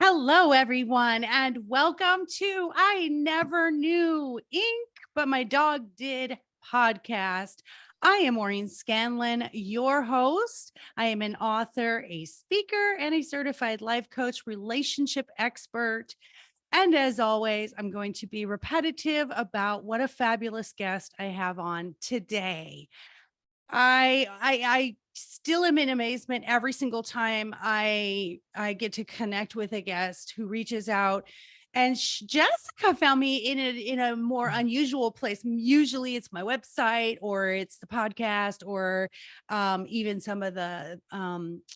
Hello, everyone, and welcome to I Never Knew Ink, but My Dog Did podcast. I am Maureen Scanlon, your host. I am an author, a speaker, and a certified life coach, relationship expert. And as always, I'm going to be repetitive about what a fabulous guest I have on today. I still am in amazement every single time I get to connect with a guest who reaches out. And Jessica found me in a more unusual place. Usually it's my website or it's the podcast or even some of the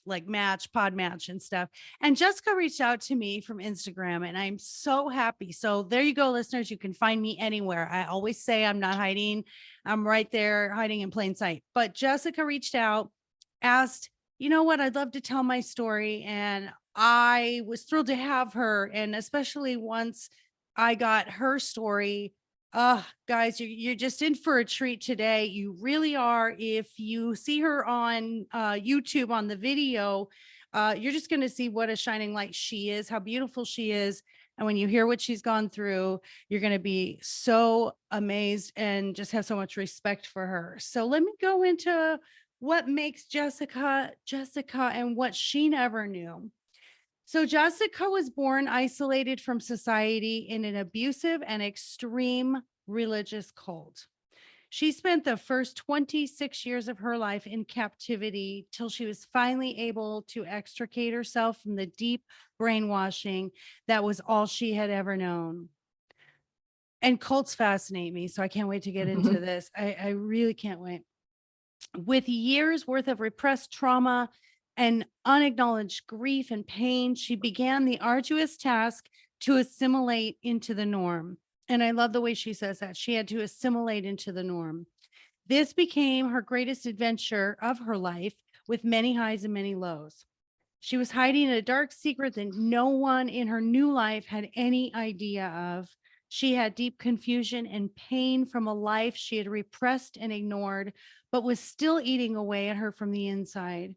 like Pod Match and stuff. And Jessica reached out to me from Instagram and I'm so happy. So there you go, listeners. You can find me anywhere. I always say I'm not hiding. I'm right there hiding in plain sight. But Jessica reached out, asked, you know what, I'd love to tell my story. And I was thrilled to have her. And especially once I got her story, guys, you're just in for a treat today. You really are. If you see her on YouTube on the video, you're just going to see what a shining light she is, how beautiful she is. And when you hear what she's gone through, you're going to be so amazed and just have so much respect for her. So let me go into what makes Jessica Jessica and what she never knew. So Jessica was born isolated from society in an abusive and extreme religious cult. She spent the first 26 years of her life in captivity till she was finally able to extricate herself from the deep brainwashing that was all she had ever known. And cults fascinate me, so I can't wait to get into this. I really can't wait. With years worth of repressed trauma and unacknowledged grief and pain, she began the arduous task to assimilate into the norm. And I love the way she says that. She had to assimilate into the norm. This became her greatest adventure of her life, with many highs and many lows. She was hiding a dark secret that no one in her new life had any idea of. She had deep confusion and pain from a life she had repressed and ignored, but was still eating away at her from the inside.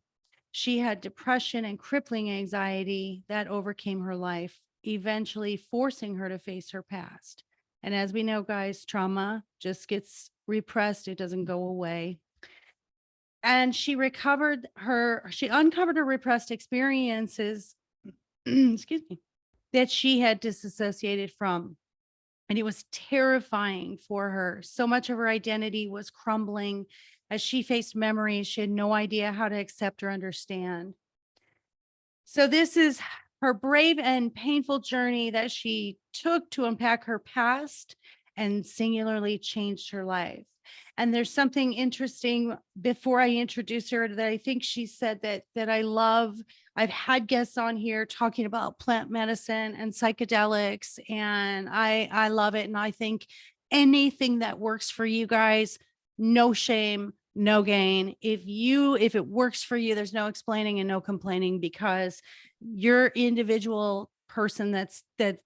She had depression and crippling anxiety that overcame her life, eventually forcing her to face her past. And as we know, guys, trauma just gets repressed, it doesn't go away. And she uncovered her repressed experiences, excuse me, that she had disassociated from. And it was terrifying for her. So much of her identity was crumbling as she faced memories she had no idea how to accept or understand. So this is her brave and painful journey that she took to unpack her past and singularly changed her life. And there's something interesting before I introduce her that I think she said that I love. I've had guests on here talking about plant medicine and psychedelics, and I love it. And I think anything that works for you guys, no shame, no gain. If it works for you, there's no explaining and no complaining, because you're individual person that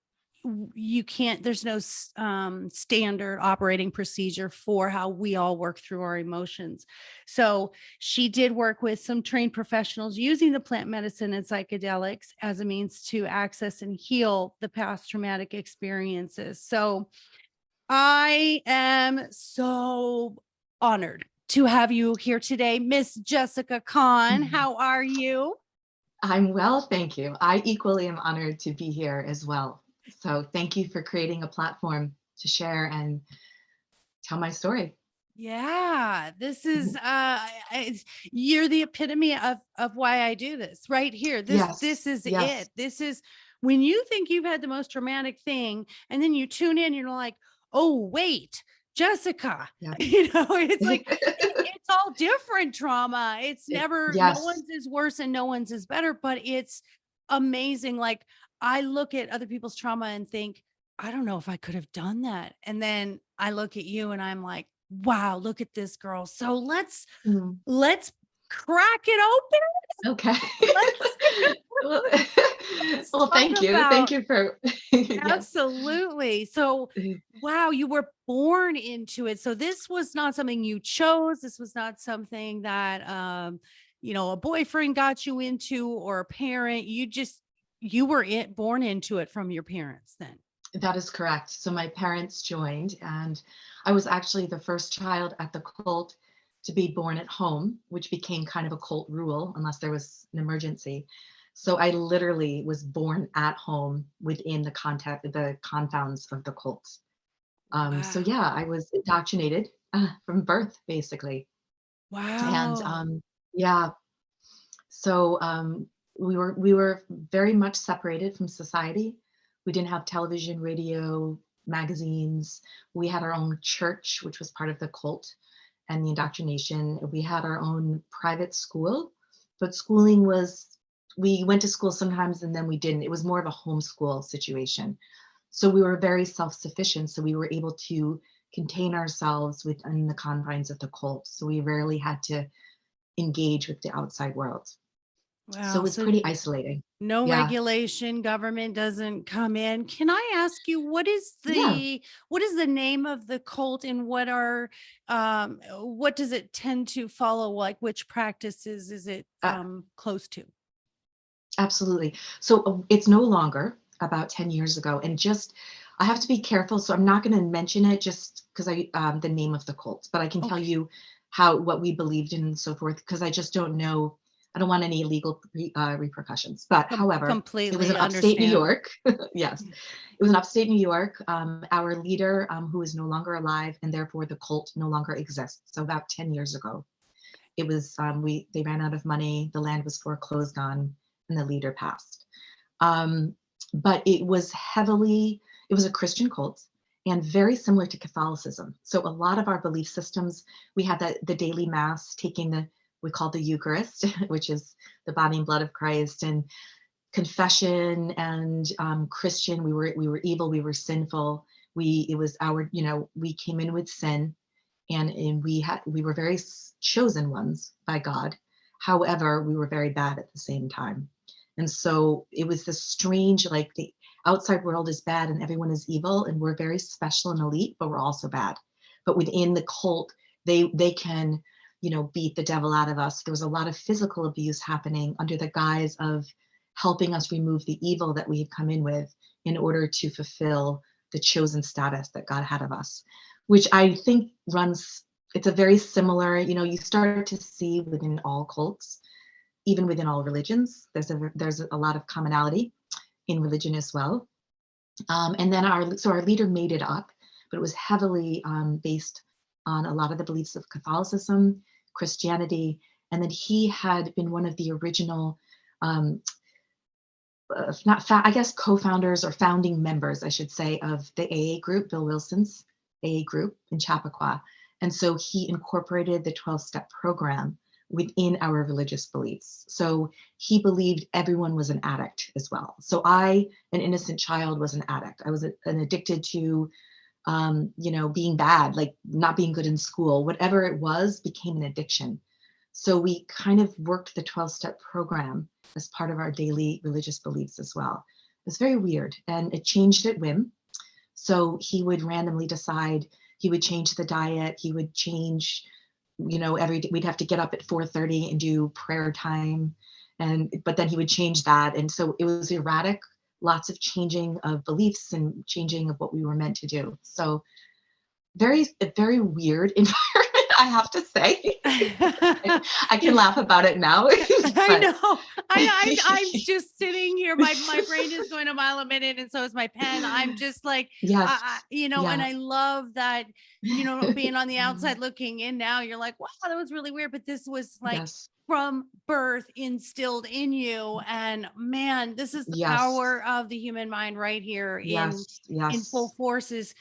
you can't, there's no standard operating procedure for how we all work through our emotions. So she did work with some trained professionals using the plant medicine and psychedelics as a means to access and heal the past traumatic experiences. So I am so honored to have you here today, Miss Jessica Kahn. How are you? I'm well, thank you. I equally am honored to be here as well. So thank you for creating a platform to share and tell my story. Yeah, this is you're the epitome of why I do this right here. This Yes, is yes. it. This is when you think you've had the most traumatic thing and then you tune in, you're like, "Oh, wait, Jessica." Yeah. It's like it's all different trauma. It's never, no Yes. one's is worse and no one's is better, but it's amazing. Like, I look at other people's trauma and think, I don't know if I could have done that. And then I look at you and I'm like, wow, look at this girl. So Mm, let's crack it open. okay. Let's Well, let's well, talk thank you. Thank about you for, yes. absolutely. So wow, you were born into it. So this was not something you chose. This was not something that a boyfriend got you into or a parent. you were born into it from your parents then. That is correct. So my parents joined, and I was actually the first child at the cult to be born at home, which became kind of a cult rule unless there was an emergency. So I literally was born at home within the confounds of the cult. So Wow. yeah, I was indoctrinated from birth, basically. And Wow. yeah, so we were very much separated from society. We didn't have television, radio, magazines. We had our own church, which was part of the cult and the indoctrination. We had our own private school, but schooling was, we went to school sometimes and then we didn't. It was more of a homeschool situation. So we were very self-sufficient. So we were able to contain ourselves within the confines of the cult. So we rarely had to engage with the outside world. So it Wow. was So pretty isolating. no Yeah. regulation, government doesn't come in. Can I ask you Yeah. what is the name of the cult, and what does it tend to follow? Like which practices is it Uh, close to? Absolutely. So it's no longer about 10 years ago. And just, I have to be careful. So I'm not going to mention it just because the name of the cult, but I can tell Okay. you what we believed in and so forth, because I just don't know. I don't want any legal repercussions. But however, it was in Completely upstate New understand. York. Yes. It was in upstate New York. Our leader, who is no longer alive, and therefore the cult no longer exists. So about 10 years ago. It was they ran out of money, the land was foreclosed on, and the leader passed. Um, but it was a Christian cult and very similar to Catholicism. So a lot of our belief systems, we had the daily mass, taking the, we call the Eucharist, which is the body and blood of Christ, and confession and Christian. We were evil, we were sinful. It was our, we came in with sin, and we were very chosen ones by God. However, we were very bad at the same time. And so it was this strange, like the outside world is bad and everyone is evil, and we're very special and elite, but we're also bad. But within the cult, they can, beat the devil out of us. There was a lot of physical abuse happening under the guise of helping us remove the evil that we had come in with in order to fulfill the chosen status that God had of us, which I think it's a very similar, you start to see within all cults, even within all religions, there's a lot of commonality in religion as well. And then our leader made it up, but it was heavily based on a lot of the beliefs of Catholicism, Christianity, and then he had been one of the original um, not I guess co-founders or founding members, I should say, of the AA group, Bill Wilson's AA group in Chappaqua. And so he incorporated the 12-step program within our religious beliefs. So he believed everyone was an addict as well. So an innocent child, was an addict. I was an addicted to, being bad, like not being good in school, whatever it was became an addiction. So we kind of worked the 12-step program as part of our daily religious beliefs as well. It was very weird, and it changed at whim. So he would randomly decide, he would change the diet, he would change, every day we'd have to get up at 4:30 and do prayer time, but then he would change that. And so it was erratic, lots of changing of beliefs and changing of what we were meant to do. So a very weird environment, I have to say. I can laugh about it now, I but know. I'm just sitting here. My brain is going a mile a minute, and so is my pen. I'm just like, yes, and yeah, I love that, being on the outside looking in now, you're like, wow, that was really weird. But this was like yes, from birth instilled in you. And man, this is the yes, power of the human mind right here yes, in full yes, forces,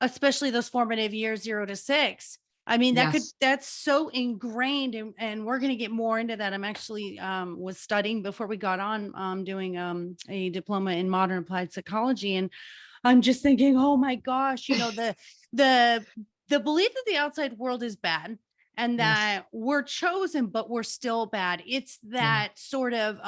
especially those formative years 0 to 6. I mean, yes, that's so ingrained, and we're going to get more into that. I'm actually was studying before we got on, doing a diploma in modern applied psychology, and I'm just thinking, oh my gosh, the the belief that the outside world is bad and yes, that we're chosen, but we're still bad. It's yeah, that sort of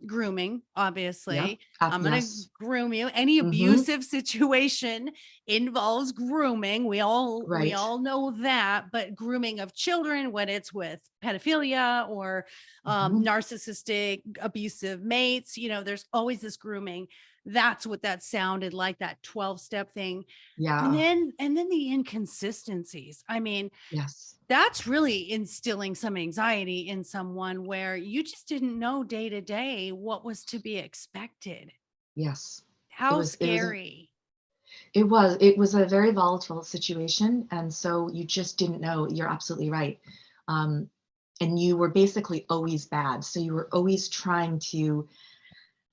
grooming, yep, obviously. I'm gonna yes, groom you. Any mm-hmm, abusive situation involves grooming. We right, all know that, but grooming of children, when it's with pedophilia or Mhm. narcissistic abusive mates, there's always this grooming. That's what that sounded like, that 12-step thing. And Yeah. then the inconsistencies. I mean, Yes. that's really instilling some anxiety in someone where you just didn't know day to day what was to be expected. Yes. It How was it was a scary. it was a very volatile situation, and so you just didn't know. You're absolutely right. Um, and you were basically always bad. So you were always trying to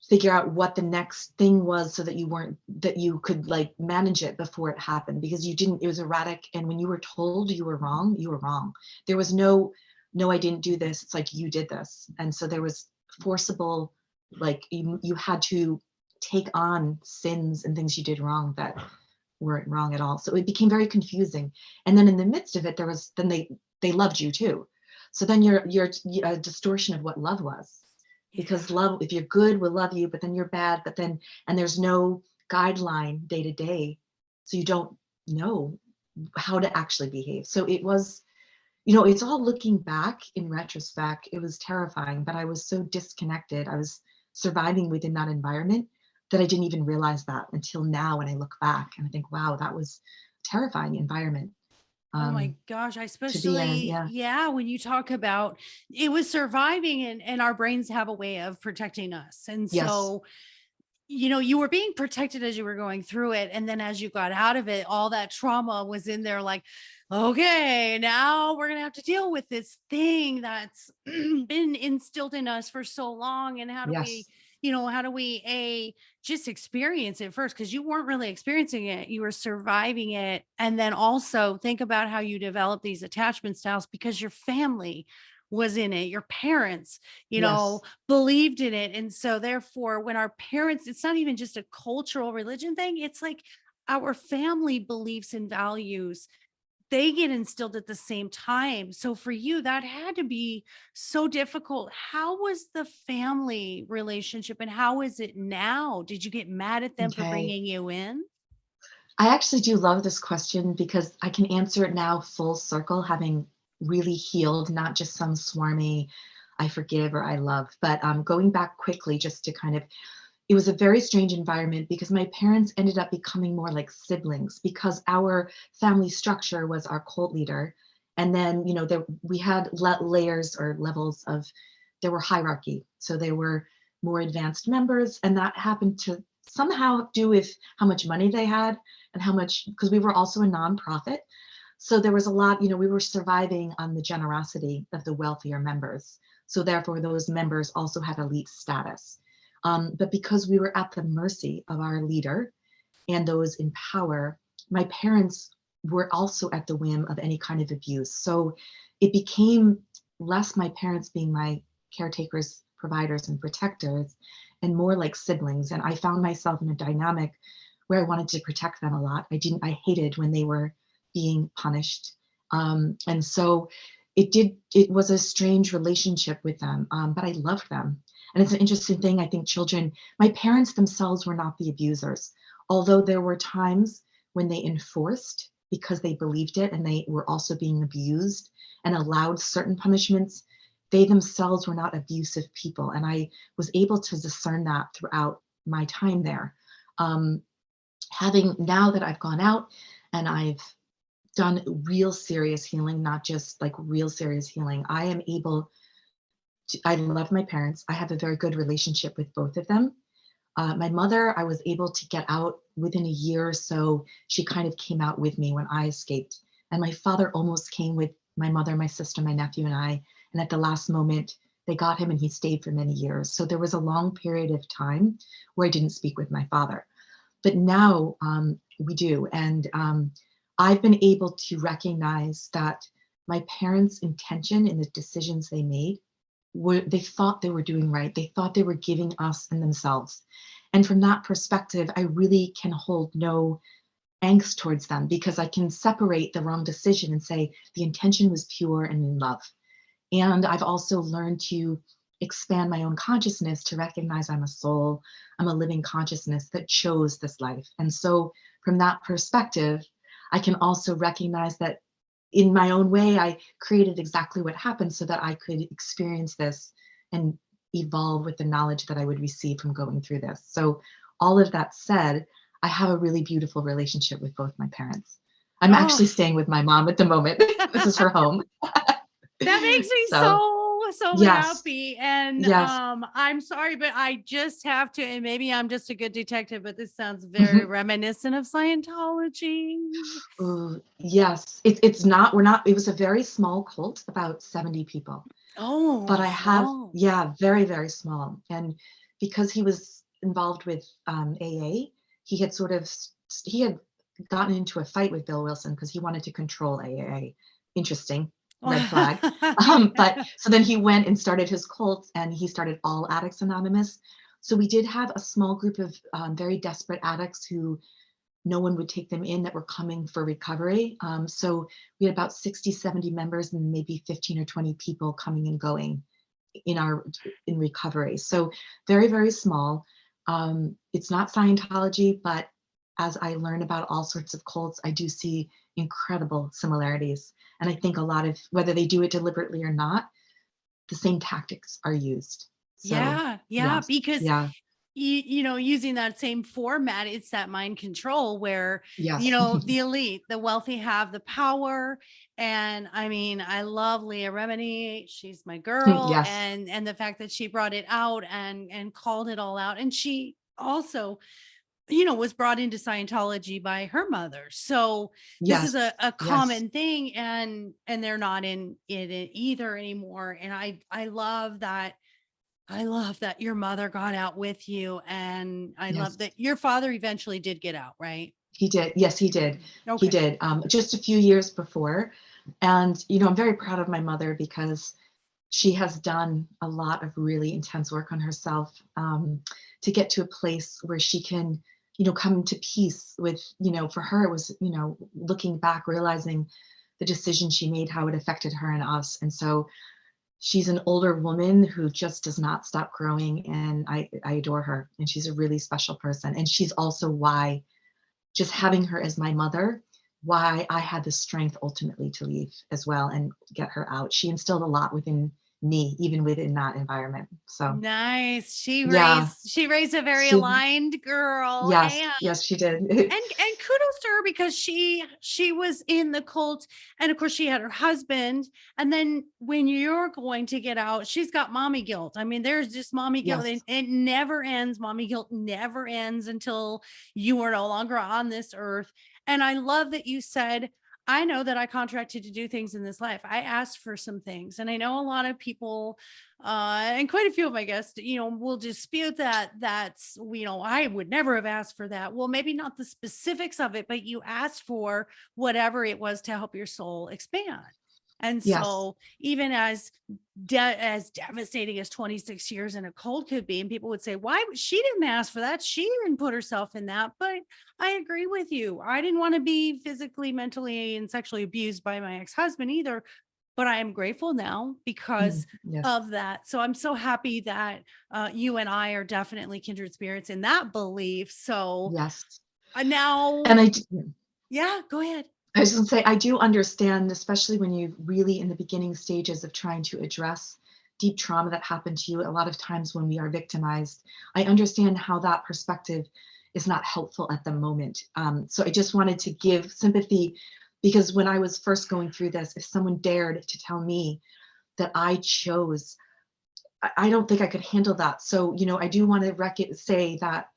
figure out what the next thing was so that you could like manage it before it happened, because you didn't, it was erratic, and when you were told you were wrong, you were wrong. There was no, I didn't do this. It's like you did this. And so there was forcible, like you had to take on sins and things you did wrong that weren't wrong at all. So it became very confusing. And then in the midst of it, there was then they loved you too. So then you're a distortion of what love was, because Yeah. love, if you're good, we'll love you, but then you're bad, but then, and there's no guideline day to day, so you don't know how to actually behave. So it was, it's all looking back in retrospect, it was terrifying, but I was so disconnected. I was surviving within that environment that I didn't even realize that until now when I look back and I think, wow, that was a terrifying environment Oh my um, gosh, I to be in. especially, Yeah. yeah, when you talk about it was surviving, and our brains have a way of protecting us. And Yes. so, you were being protected as you were going through it. And then as you got out of it, all that trauma was in there like, okay, now we're going to have to deal with this thing that's been instilled in us for so long. And Yes. how do we just experience it first? Because you weren't really experiencing it, you were surviving it. And then also think about how you develop these attachment styles because your family was in it, your parents, Yes. believed in it. And so therefore, when our parents, it's not even just a cultural religion thing, it's like our family beliefs and values, they get instilled at the same time. So for you, that had to be so difficult. How was the family relationship and how is it now? Did you get mad at them for Okay. bringing you in? I actually do love this question because I can answer it now full circle, having really healed, not just some swarmy, I forgive or I love, but going back quickly just to kind of, it was a very strange environment because my parents ended up becoming more like siblings because our family structure was our cult leader. And then, we had layers or levels of, there were hierarchy. So there were more advanced members, and that happened to somehow do with how much money they had and how much, because we were also a nonprofit. So there was a lot, we were surviving on the generosity of the wealthier members. So therefore, those members also had elite status. But because we were at the mercy of our leader and those in power, my parents were also at the whim of any kind of abuse. So it became less my parents being my caretakers, providers, and protectors, and more like siblings. And I found myself in a dynamic where I wanted to protect them a lot. I hated when they were being punished. And so it was a strange relationship with them, but I loved them. And it's an interesting thing. I think children, my parents themselves were not the abusers, although there were times when they enforced because they believed it and they were also being abused and allowed certain punishments. They themselves were not abusive people. And I was able to discern that throughout my time there. Um, Having now that I've gone out and I've done real serious healing, not just like real serious healing, I am able to, I love my parents. I have a very good relationship with both of them. My mother, I was able to get out within a year or so. She kind of came out with me when I escaped. And my father almost came with my mother, my sister, my nephew, and I. And at the last moment, they got him and he stayed for many years. So there was a long period of time where I didn't speak with my father. But now we do. And I've been able to recognize that my parents' intention in the decisions they made were, they thought they were doing right. They thought they were giving us and themselves. And from that perspective, I really can hold no angst towards them because I can separate the wrong decision and say the intention was pure and in love. And I've also learned to expand my own consciousness to recognize I'm a soul, I'm a living consciousness that chose this life. And so, from that perspective, I can also recognize that in my own way, I created exactly what happened so that I could experience this and evolve with the knowledge that I would receive from going through this. So, all of that said, I have a really beautiful relationship with both my parents. I'm Oh, actually staying with my mom at the moment. This is her home. that makes me So, so yes, happy. And yes. I'm sorry, but I just have to, and maybe I'm just a good detective, but this sounds very Mhm. reminiscent of Scientology. Ooh, yes. It's not, we're not, it was a very small cult, about 70 people. But Oh, I have, small. yeah, very, very small. And because he was involved with AA, he had sort of he had gotten into a fight with Bill Wilson because he wanted to control AA. Interesting, red flag. But so then he went and started his cult, and he started All Addicts Anonymous. So we did have a small group of very desperate addicts who no one would take them in, that were coming for recovery. So we had about 60, 70 members and maybe 15 or 20 people coming and going in our in recovery. So very, very small. It's not Scientology, but as I learn about all sorts of cults, I do see incredible similarities. And I think a lot of, whether they do it deliberately or not, the same tactics are used. So Yeah, yeah, yes, because yeah, using that same format, it's that mind control where, yes, the elite, the wealthy have the power. And I mean, I love Leah Remini. She's my girl. yes, And the fact that she brought it out and called it all out. And she also, was brought into Scientology by her mother. So this is yes, a yes, common thing, and they're not in it either anymore. And I love that your mother got out with you, and I love yes. that your father eventually did get out, right? He did. Yes, he did. He Okay. did. Just a few years before. And, I'm very proud of my mother because she has done a lot of really intense work on herself, to get to a place where she can, come to peace with, for her, it was, looking back, realizing the decision she made, how it affected her and us. And so she's an older woman who just does not stop growing. And I adore her. And she's a really special person. And she's also why, just having her as my mother, why I had the strength ultimately to leave as well and get her out. She instilled a lot within me, even within that environment. So Nice. She yeah, raised she raised a very she, aligned girl. yes, yes, she did. And kudos to her, because she was in the cult, and of course she had her husband. And then when you're going to get out, she's got mommy guilt. I mean, there's just mommy guilt, and Yes, it never ends. Mommy guilt never ends until you are no longer on this earth. And I love that you said, I know that I contracted to do things in this life. I asked for some things. And I know a lot of people, and quite a few of my guests, will dispute that. That's, I would never have asked for that. Well, maybe not the specifics of it, but you asked for whatever it was to help your soul expand. And yes, so, even as devastating as 26 years in a cult could be, and people would say, why, she didn't ask for that, she didn't put herself in that. But I agree with you, I didn't want to be physically, mentally, and sexually abused by my ex-husband either. But I am grateful now because yes, of that. So I'm so happy that you and I are definitely kindred spirits in that belief. So yes. now, And yeah, go ahead. I was going to say, I do understand, especially when you really in the beginning stages of trying to address deep trauma that happened to you. A lot of times when we are victimized, I understand how that perspective is not helpful at the moment. So I just wanted to give sympathy, because when I was first going through this, if someone dared to tell me that I chose, I don't think I could handle that. So, I do want to say that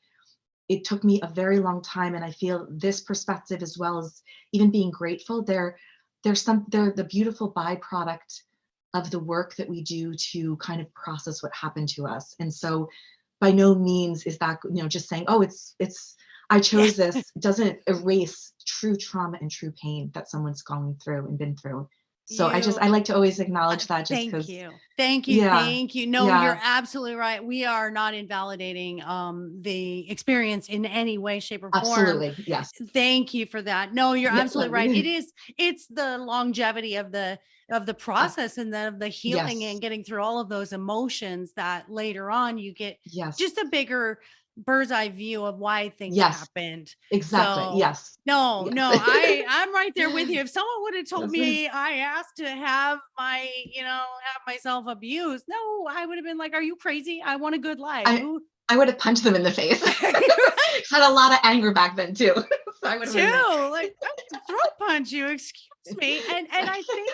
it took me a very long time, and I feel this perspective, as well as even being grateful, they're the beautiful byproduct of the work that we do to kind of process what happened to us. And so by no means is that, just saying, oh, it's I Yeah. chose this, doesn't erase true trauma and true pain that someone's gone through and been through. So I You like to always acknowledge that, just Thank because, you. Thank you. Yeah. Thank you. No, you're Yeah. absolutely right. We are not invalidating the experience in any way, shape, or form. Absolutely. Yes. Thank you for that. No, you're Yeah. absolutely right. It's the longevity of the Uh, process and the healing yes. and getting through all of those emotions that later on you get Yes. just a bigger bird's eye view of why things Yes. happened. Exactly. So Yes. no, Yes. no, I'm right there with you. If someone would have told Yes. me I asked to have have myself abused, no, I would have been like, are you crazy? I want a good life. I Who I would have punched them in the face. right Had a lot of anger back then too. So I would have been like, too. Like I would throat punch you, excuse me. And I think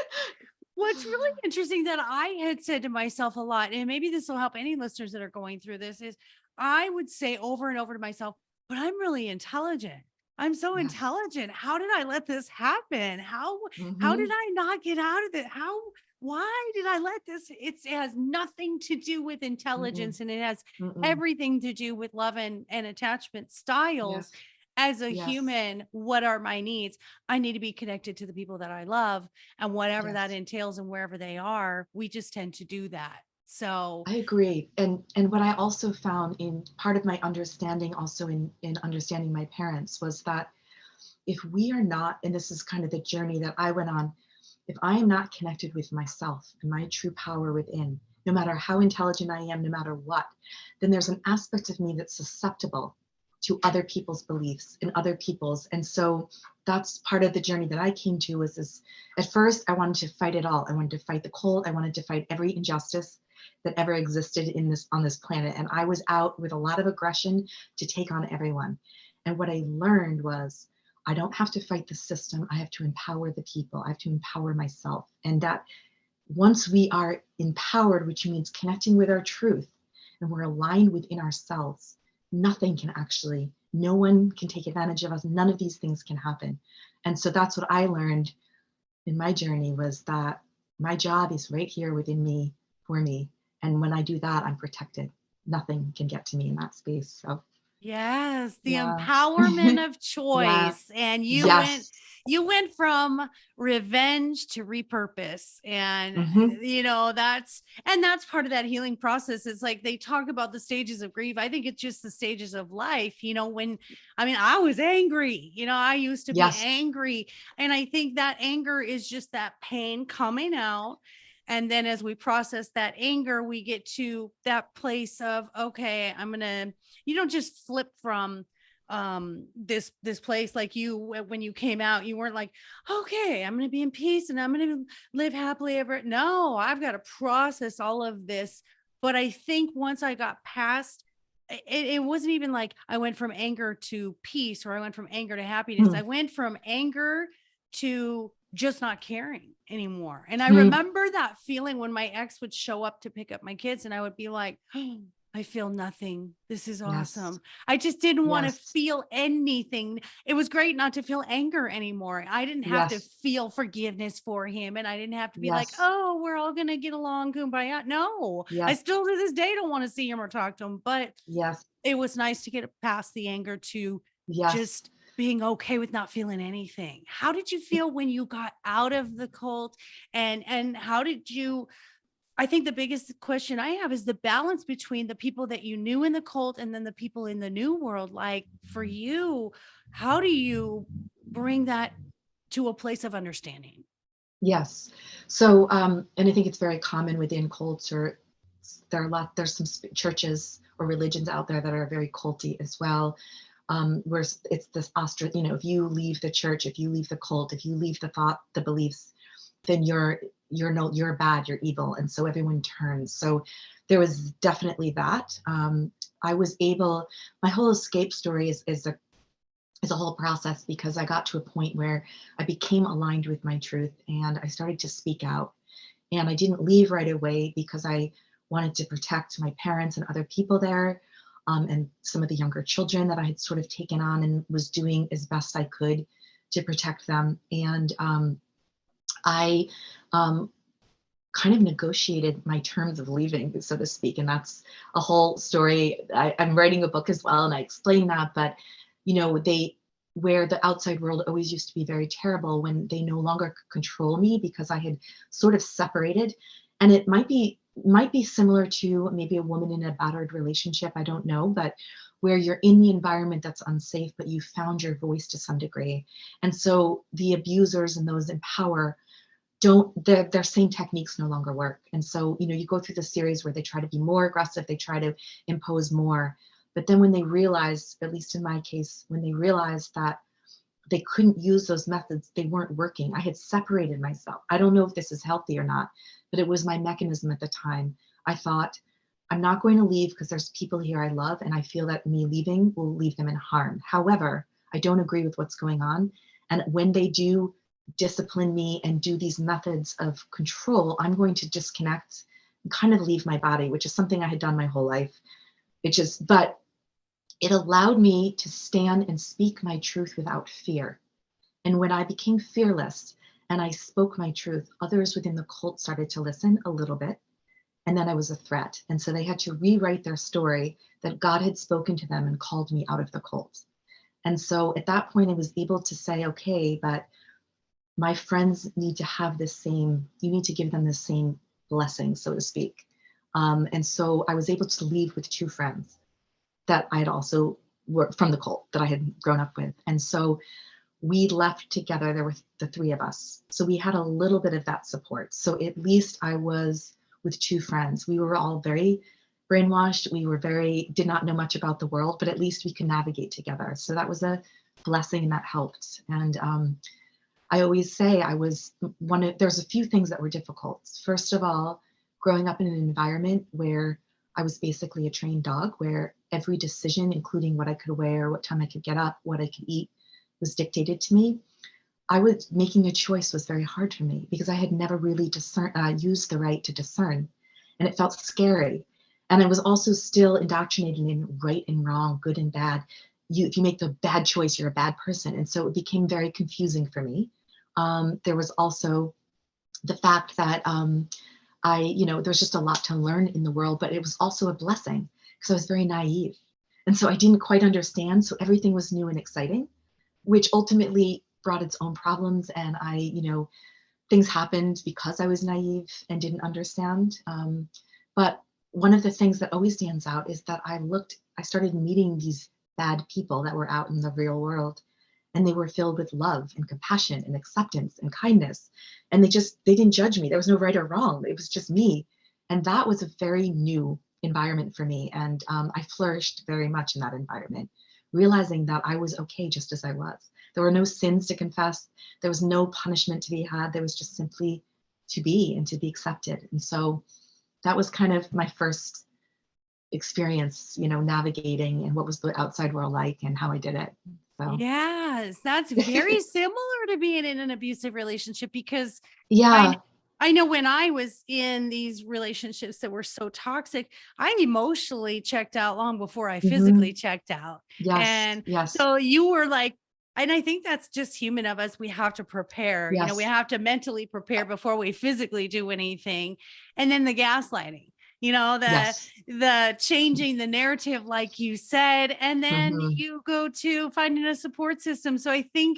what's really interesting that I had said to myself a lot, and maybe this will help any listeners that are going through this, is I would say over and over to myself, but I'm really intelligent. I'm so yes. intelligent. How did I let this happen? How did Hmm. I not get out of it? Why did I let this? It has nothing to do with Mm-mm. intelligence, and it has Mm-mm. everything to do with love and attachment styles. Yes. As a Yes. human, what are my needs? I need to be connected to the people that I love, and whatever that Yes. entails and wherever they are, we just tend to do that. So I agree. And what I also found in part of my understanding also in understanding my parents was that if we are not, and this is kind of the journey that I went on, if I am not connected with myself and my true power within, no matter how intelligent I am, no matter what, then there's an aspect of me that's susceptible to other people's beliefs and other people's. And so that's part of the journey that I came to was this. At first, I wanted to fight it all. I wanted to fight the cold. I wanted to fight every injustice that ever existed in this on this planet. And I was out with a lot of aggression to take on everyone. And what I learned was I don't have to fight the system. I have to empower the people. I have to empower myself. And that once we are empowered, which means connecting with our truth and we're aligned within ourselves, nothing can actually, no one can take advantage of us. None of these things can happen. And so that's what I learned in my journey was that my job is right here within me for me. And when I do that, I'm protected. Nothing can get to me in that space. So yes, the yeah. empowerment of Yeah. choice. And Yes. you went from revenge to repurpose. And Hmm. that's part of that healing process. It's like they talk about the stages of grief. I think it's just the stages of life. When I was angry, I used to be Yes. angry. And I think that anger is just that pain coming out. And then as we process that anger, we get to that place of, okay, you don't just flip from this place like when you came out. You weren't like, okay, I'm going to be in peace and I'm going to live happily ever. No, I've got to process all of this. But I think once I got past it wasn't even like I went from anger to peace or I went from anger to happiness. I went from anger to just not caring anymore. And I Mm-hmm. remember that feeling when my ex would show up to pick up my kids and I would be like, oh, I feel nothing. This is Yes. awesome. I just didn't want to Yes. feel anything. It was great not to feel anger anymore. I didn't have to Yes. feel forgiveness for him. And I didn't have to be like, Yes. oh, we're all going to get along, kumbaya. No, I Yes. still to this day don't want to see him or talk to him. But Yes. it was nice to get past the anger to Yes. just being okay with not feeling anything. How did you feel when you got out of the cult? And how did you I think the biggest question I have is the balance between the people that you knew in the cult and then the people in the new world. Like for you, how do you bring that to a place of understanding? Yes. So, and I think it's very common within cults, or there are a lot. There's some churches or religions out there that are very culty as well. Where it's this if you leave the church, if you leave the cult, if you leave the thought, the beliefs, then you're bad, you're evil, and so everyone turns. So there was definitely that. I was able. My whole escape story is a whole process because I got to a point where I became aligned with my truth and I started to speak out. And I didn't leave right away because I wanted to protect my parents and other people there, and some of the younger children that I had sort of taken on and was doing as best I could to protect them. And I um, kind of negotiated my terms of leaving, so to speak. And that's a whole story. I'm writing a book as well, and I explain that. But where the outside world always used to be very terrible, when they no longer could control me because I had sort of separated. And it might be might be similar to maybe a woman in a battered relationship. I don't know, but where you're in the environment that's unsafe, but you found your voice to some degree. And so the abusers and those in power don't, their same techniques no longer work. And so, you go through the series where they try to be more aggressive, they try to impose more. But then when they realize, at least in my case, when they realized that they couldn't use those methods, they weren't working. I had separated myself. I don't know if this is healthy or not, but it was my mechanism at the time. I thought, I'm not going to leave because there's people here I love, and I feel that me leaving will leave them in harm. However, I don't agree with what's going on. And when they do discipline me and do these methods of control, I'm going to disconnect and kind of leave my body, which is something I had done my whole life. But it allowed me to stand and speak my truth without fear. And when I became fearless and I spoke my truth, others within the cult started to listen a little bit. And then I was a threat. And so they had to rewrite their story that God had spoken to them and called me out of the cult. And so at that point, I was able to say, okay, but my friends need to have the same, you need to give them the same blessing, so to speak. And so I was able to leave with two friends that I had also were from the cult that I had grown up with. And so we left together. There were the three of us. So we had a little bit of that support. So at least I was with two friends. We were all very brainwashed. We were did not know much about the world, but at least we could navigate together. So that was a blessing and that helped. And I always say there's a few things that were difficult. First of all, growing up in an environment where I was basically a trained dog, where every decision, including what I could wear, what time I could get up, what I could eat, was dictated to me. Making a choice was very hard for me because I had never really used the right to discern, and it felt scary. And I was also still indoctrinated in right and wrong, good and bad. If you make the bad choice, you're a bad person. And so it became very confusing for me. There was also the fact that there's just a lot to learn in the world, but it was also a blessing because I was very naive. And so I didn't quite understand. So everything was new and exciting, which ultimately brought its own problems. And things happened because I was naive and didn't understand. But one of the things that always stands out is that I started meeting these bad people that were out in the real world, and they were filled with love and compassion and acceptance and kindness. And they didn't judge me. There was no right or wrong. It was just me. And that was a very new environment for me. And I flourished very much in that environment, realizing that I was okay just as I was. There were no sins to confess. There was no punishment to be had. There was just simply to be and to be accepted. And so that was kind of my first experience, navigating and what was the outside world like and how I did it. So Yes, that's very similar to being in an abusive relationship because I yeah. I know when I was in these relationships that were so toxic, I emotionally checked out long before I physically Hmm. checked out. Yes. And Yes. so you were like, and I think that's just human of us. We have to prepare, we Yes. have to mentally prepare before we physically do anything. And then the gaslighting, you know, the Yes. the changing the narrative, like you said, and then Hmm. you go to finding a support system. So I think,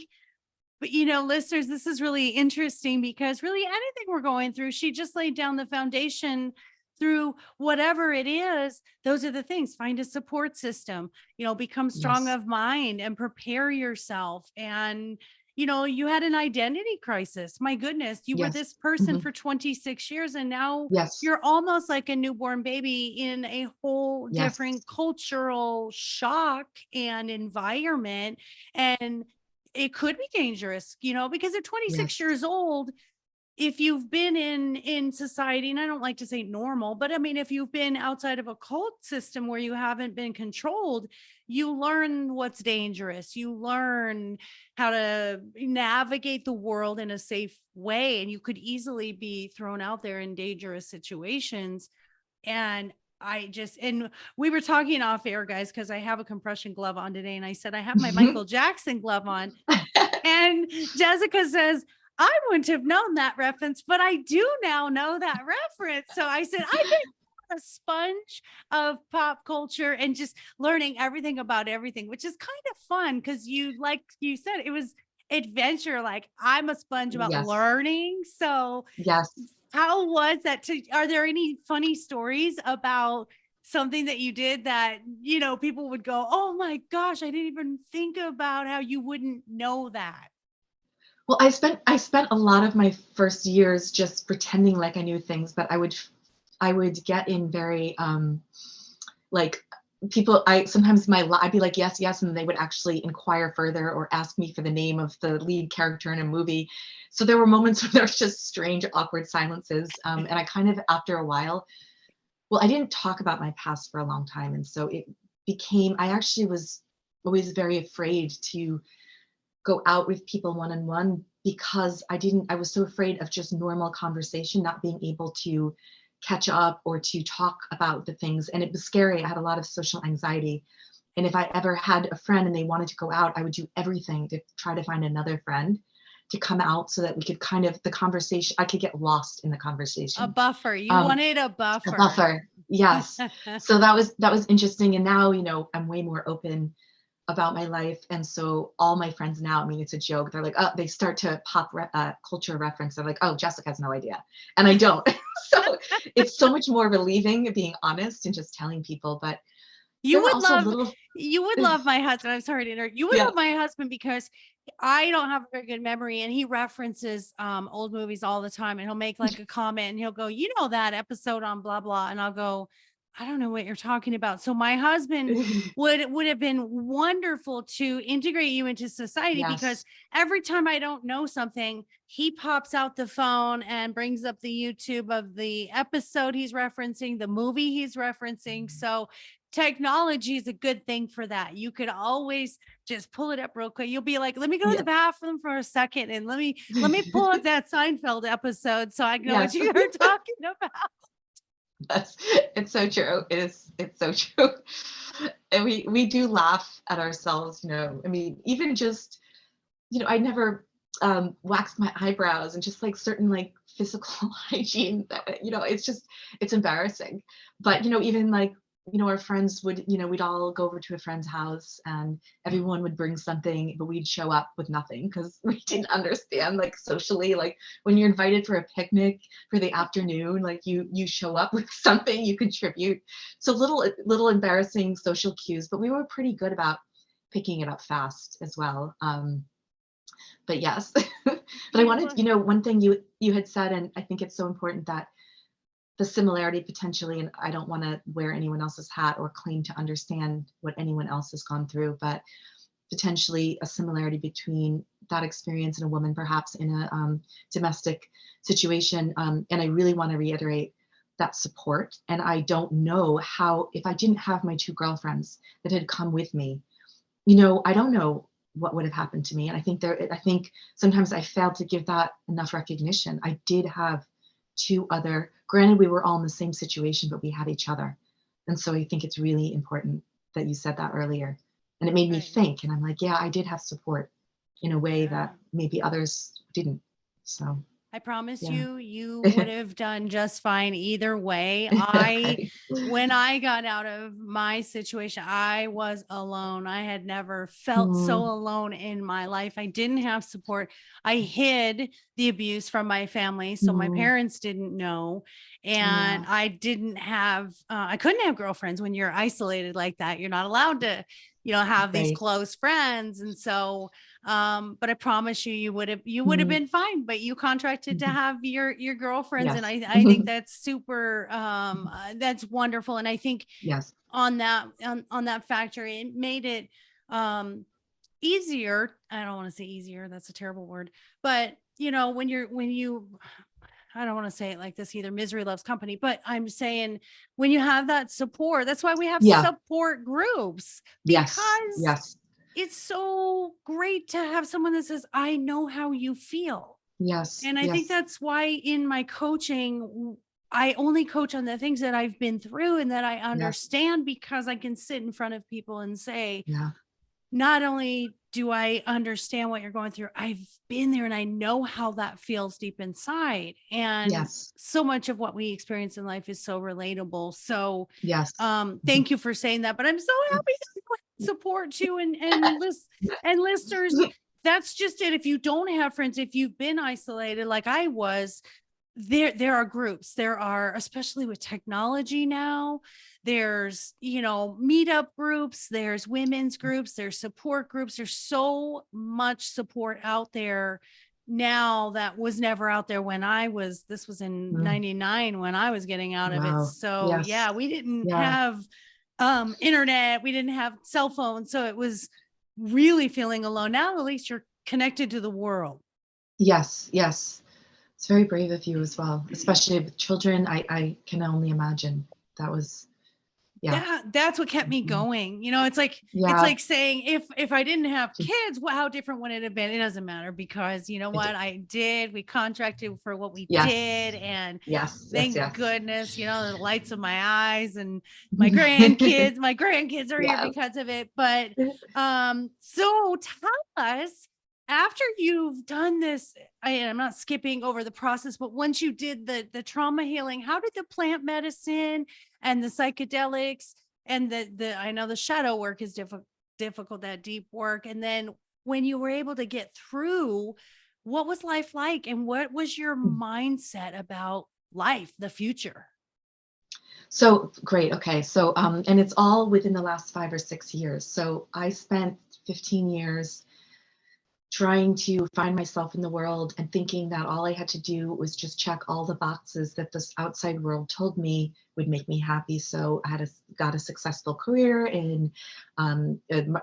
but listeners, this is really interesting because really anything we're going through, she just laid down the foundation through whatever it is. Those are the things. Find a support system, become strong Yes. of mind and prepare yourself. And, you had an identity crisis. My goodness, you were Yes. this person Hmm. for 26 years and now Yes. you're almost like a newborn baby in a whole Yes. different cultural shock and environment. And it could be dangerous, because at 26 Yes. years old, if you've been in society, and I don't like to say normal, but I mean, if you've been outside of a cult system where you haven't been controlled, you learn what's dangerous. You learn how to navigate the world in a safe way, and you could easily be thrown out there in dangerous situations. And and we were talking off air, guys, because I have a compression glove on today. And I said, I have my Hmm. Michael Jackson glove on. And Jessica says, I wouldn't have known that reference, but I do now know that reference. So I said, I think I'm a sponge of pop culture and just learning everything about everything, which is kind of fun because like you said, it was adventure. Like I'm a sponge about Yes. learning. So Yes. How was that? Are there any funny stories about something that you did that, people would go, oh my gosh, I didn't even think about how you wouldn't know that. Well, I spent a lot of my first years just pretending like I knew things, but I would get in very like people I sometimes I'd be like yes, yes, and they would actually inquire further or ask me for the name of the lead character in a movie. So there were moments where there was just strange, awkward silences. And I kind of, after a while, well, I didn't talk about my past for a long time. And so it became, I actually was always very afraid to go out with people one on one because I was so afraid of just normal conversation, not being able to catch up or to talk about the things. And it was scary. I had a lot of social anxiety. And if I ever had a friend and they wanted to go out, I would do everything to try to find another friend to come out so that we could kind of, the conversation, I could get lost in the A conversation. buffer. You Um, wanted a a buffer. buffer. Yes. So that was interesting. And now, I'm way more open about my life. And so all my friends now, I mean, it's a joke. They're like, oh, they start to pop culture reference. They're like, oh, Jessica has no idea. And I don't. So it's so much more relieving being honest and just telling people. But You there were would also love little, you would love my husband. I'm sorry to interrupt. You would yeah. love my husband because I don't have a very good memory and he references old movies all the time and he'll make like a comment and he'll go, "You know that episode on blah blah." And I'll go, "I don't know what you're talking about." So my husband would have been wonderful to integrate you into society because Yes. every time I don't know something, he pops out the phone and brings up the YouTube of the episode he's referencing, the movie he's referencing. So technology is a good thing for that. You could always just pull it up real quick. You'll be like, let me go to the Yeah. bathroom for a second and let me pull up that Seinfeld episode so I know what Yes. you were talking about. Yes. It's so true. It's so true. And we do laugh at ourselves, I mean, even just, I never waxed my eyebrows and just like certain like physical hygiene that, it's embarrassing. But, even like, our friends would, we'd all go over to a friend's house and everyone would bring something, but we'd show up with nothing because we didn't understand like socially, like when you're invited for a picnic for the afternoon, like you show up with something, you contribute. So little embarrassing social cues, but we were pretty good about picking it up fast as well. But yes, but I You wanted, would. one thing you had said, and I think it's so important that the similarity potentially, and I don't want to wear anyone else's hat or claim to understand what anyone else has gone through, but potentially a similarity between that experience in a woman, perhaps in a domestic situation. And I really want to reiterate that support. And I don't know how, if I didn't have my two girlfriends that had come with me, I don't know what would have happened to me. And I think sometimes I failed to give that enough recognition. I did have two other, granted, we were all in the same situation, but we had each other. And so I think it's really important that you said that earlier. And it made me Right. think, and I'm like, yeah, I did have support in a way Yeah. that maybe others didn't. So, I promise yeah. you, you would have done just fine either way. Okay. When I got out of my situation, I was alone. I had never felt so Mm, alone in my life. I didn't have support. I hid the abuse from my family. So my mm, parents didn't know. And yeah, I couldn't have girlfriends when you're isolated like that. You're not allowed to, have these right. close friends. And so but I promise you, you would have Mm, been fine. But you contracted to mhm. have your girlfriends, and Yes. I think that's super. That's wonderful, and I think Yes. on that factor, it made it um easier. I don't want to say easier. That's a terrible word, but when you I don't want to say it like this either. Misery loves company, but I'm saying when you have that support, that's why we have Yeah. support groups Yes. because Yes. it's so great to have someone that says, I know how you feel. Yes. And I think Yes. that's why in my coaching, I only coach on the things that I've been through and that I Yes. understand because I can sit in front of people and say, Yeah. not only do I understand what you're going through, I've been there and I know how that feels deep inside. And Yes. so much of what we experience in life is so relatable. So Yes. Mhm. thank you for saying that. But I'm so happy that you have support you and listeners. That's just it. If you don't have friends, if you've been isolated like I was, there are groups, there are, especially with technology now, there's, meetup groups, there's women's groups, there's support groups, there's so much support out there now that was never out there when this was in Mm. 99 when I was getting out of it. Wow. So Yes. yeah, we didn't Yeah. have internet, we didn't have cell phones, so it was really feeling alone. Now at least you're connected to the world. Yes. Yes. It's very brave of you as well, especially with children. I can only imagine. That was, yeah. That's what kept me Mhm. going. It's like Yeah. saying, if I didn't have kids, how different would it have been? It doesn't matter, because you know It, what we contracted for what we yes. did, and Yes. Yes. thank Yes. goodness, the lights of my eyes, and my grandkids are here Yes. because of it. But so tell us, after you've done this, I'm not skipping over the process, but once you did the trauma healing, how did the plant medicine and the psychedelics and the I know the shadow work is difficult, that deep work, and then when you were able to get through, what was life like, and what was your mindset about life, the future? So great. Okay. So, and it's all within the last 5 or 6 years. So I spent 15 years trying to find myself in the world and thinking that all I had to do was just check all the boxes that this outside world told me would make me happy. So got a successful career in a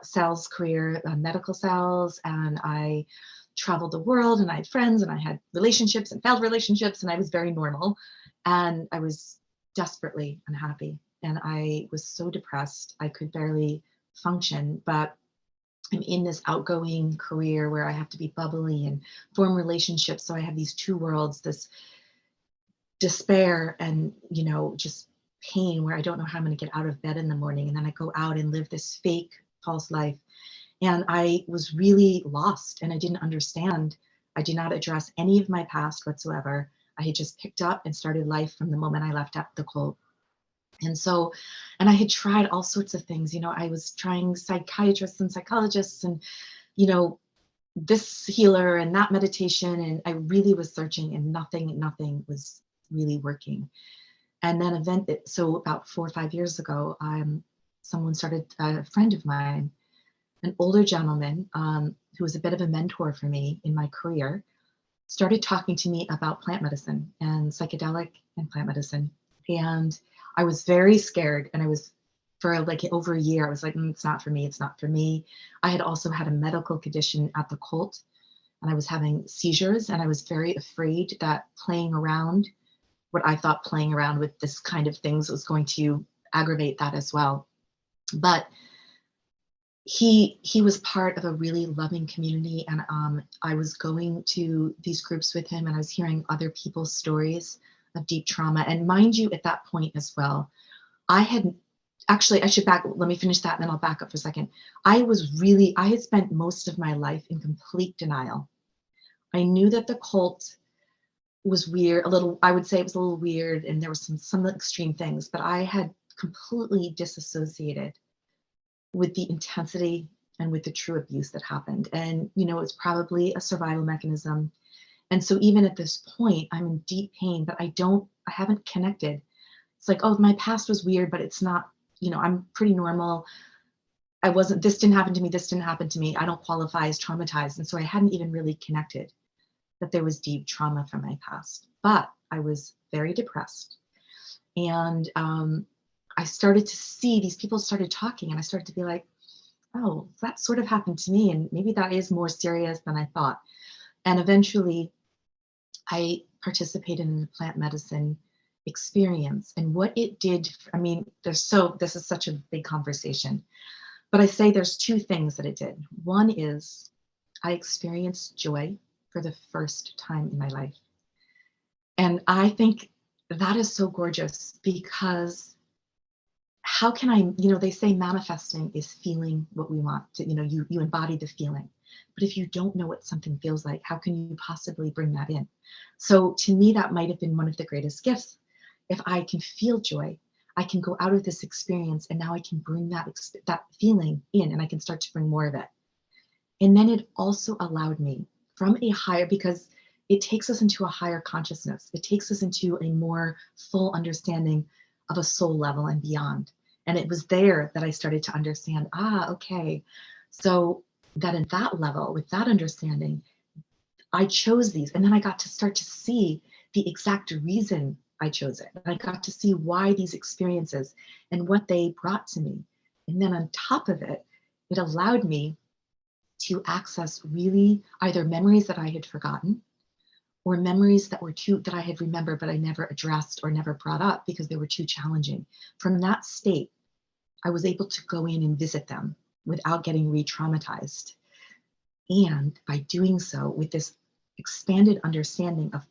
sales career, medical sales, and I traveled the world, and I had friends, and I had relationships and failed relationships, and I was very normal, and I was desperately unhappy, and I was so depressed I could barely function. But I'm in this outgoing career where I have to be bubbly and form relationships. So I have these two worlds, this despair and, just pain where I don't know how I'm going to get out of bed in the morning. And then I go out and live this fake false life. And I was really lost and I didn't understand. I did not address any of my past whatsoever. I had just picked up and started life from the moment I left at the cult. And so, and I had tried all sorts of things. I was trying psychiatrists and psychologists and, you know, this healer and that meditation. And I really was searching and nothing was really working. And then so about 4 or 5 years ago, someone started, a friend of mine, an older gentleman, who was a bit of a mentor for me in my career, started talking to me about plant medicine and psychedelic and plant medicine. And I was very scared. And I was, for like over a year, I was like, it's not for me. It's not for me. I had also had a medical condition at the cult, and I was having seizures. And I was very afraid that what I thought playing around with this kind of things was going to aggravate that as well. But he was part of a really loving community, and I was going to these groups with him, and I was hearing other people's stories of deep trauma. And mind you, at that point as well, I had actually, let me finish that and then I'll back up for a second. I had spent most of my life in complete denial. I knew that the cult was weird, I would say it was a little weird, and there was some extreme things, but I had completely disassociated with the intensity and with the true abuse that happened. And, it's probably a survival mechanism. And so even at this point, I'm in deep pain, but I haven't connected. It's like, oh, my past was weird, but it's not, I'm pretty normal. This didn't happen to me. This didn't happen to me. I don't qualify as traumatized. And so I hadn't even really connected that there was deep trauma from my past. But I was very depressed. And I started to see these people started talking, and I started to be like, oh, that sort of happened to me. And maybe that is more serious than I thought. And eventually I participated in the plant medicine experience, and what it did. I mean, this is such a big conversation, but I say there's two things that it did. One is I experienced joy for the first time in my life. And I think that is so gorgeous, because how can they say manifesting is feeling what we want to, you embody the feeling. But if you don't know what something feels like, how can you possibly bring that in? So to me, that might have been one of the greatest gifts. If I can feel joy, I can go out of this experience, and now I can bring that feeling in, and I can start to bring more of it. And then it also allowed me from a higher, because it takes us into a higher consciousness. It takes us into a more full understanding of a soul level and beyond. And it was there that I started to understand, okay, so that in that level, with that understanding, I chose these. And then I got to start to see the exact reason I chose it. I got to see why these experiences and what they brought to me. And then on top of it, it allowed me to access really either memories that I had forgotten or memories that were too that I had remembered but I never addressed or never brought up because they were too challenging. From that state, I was able to go in and visit them without getting re-traumatized. And by doing so, with this expanded understanding of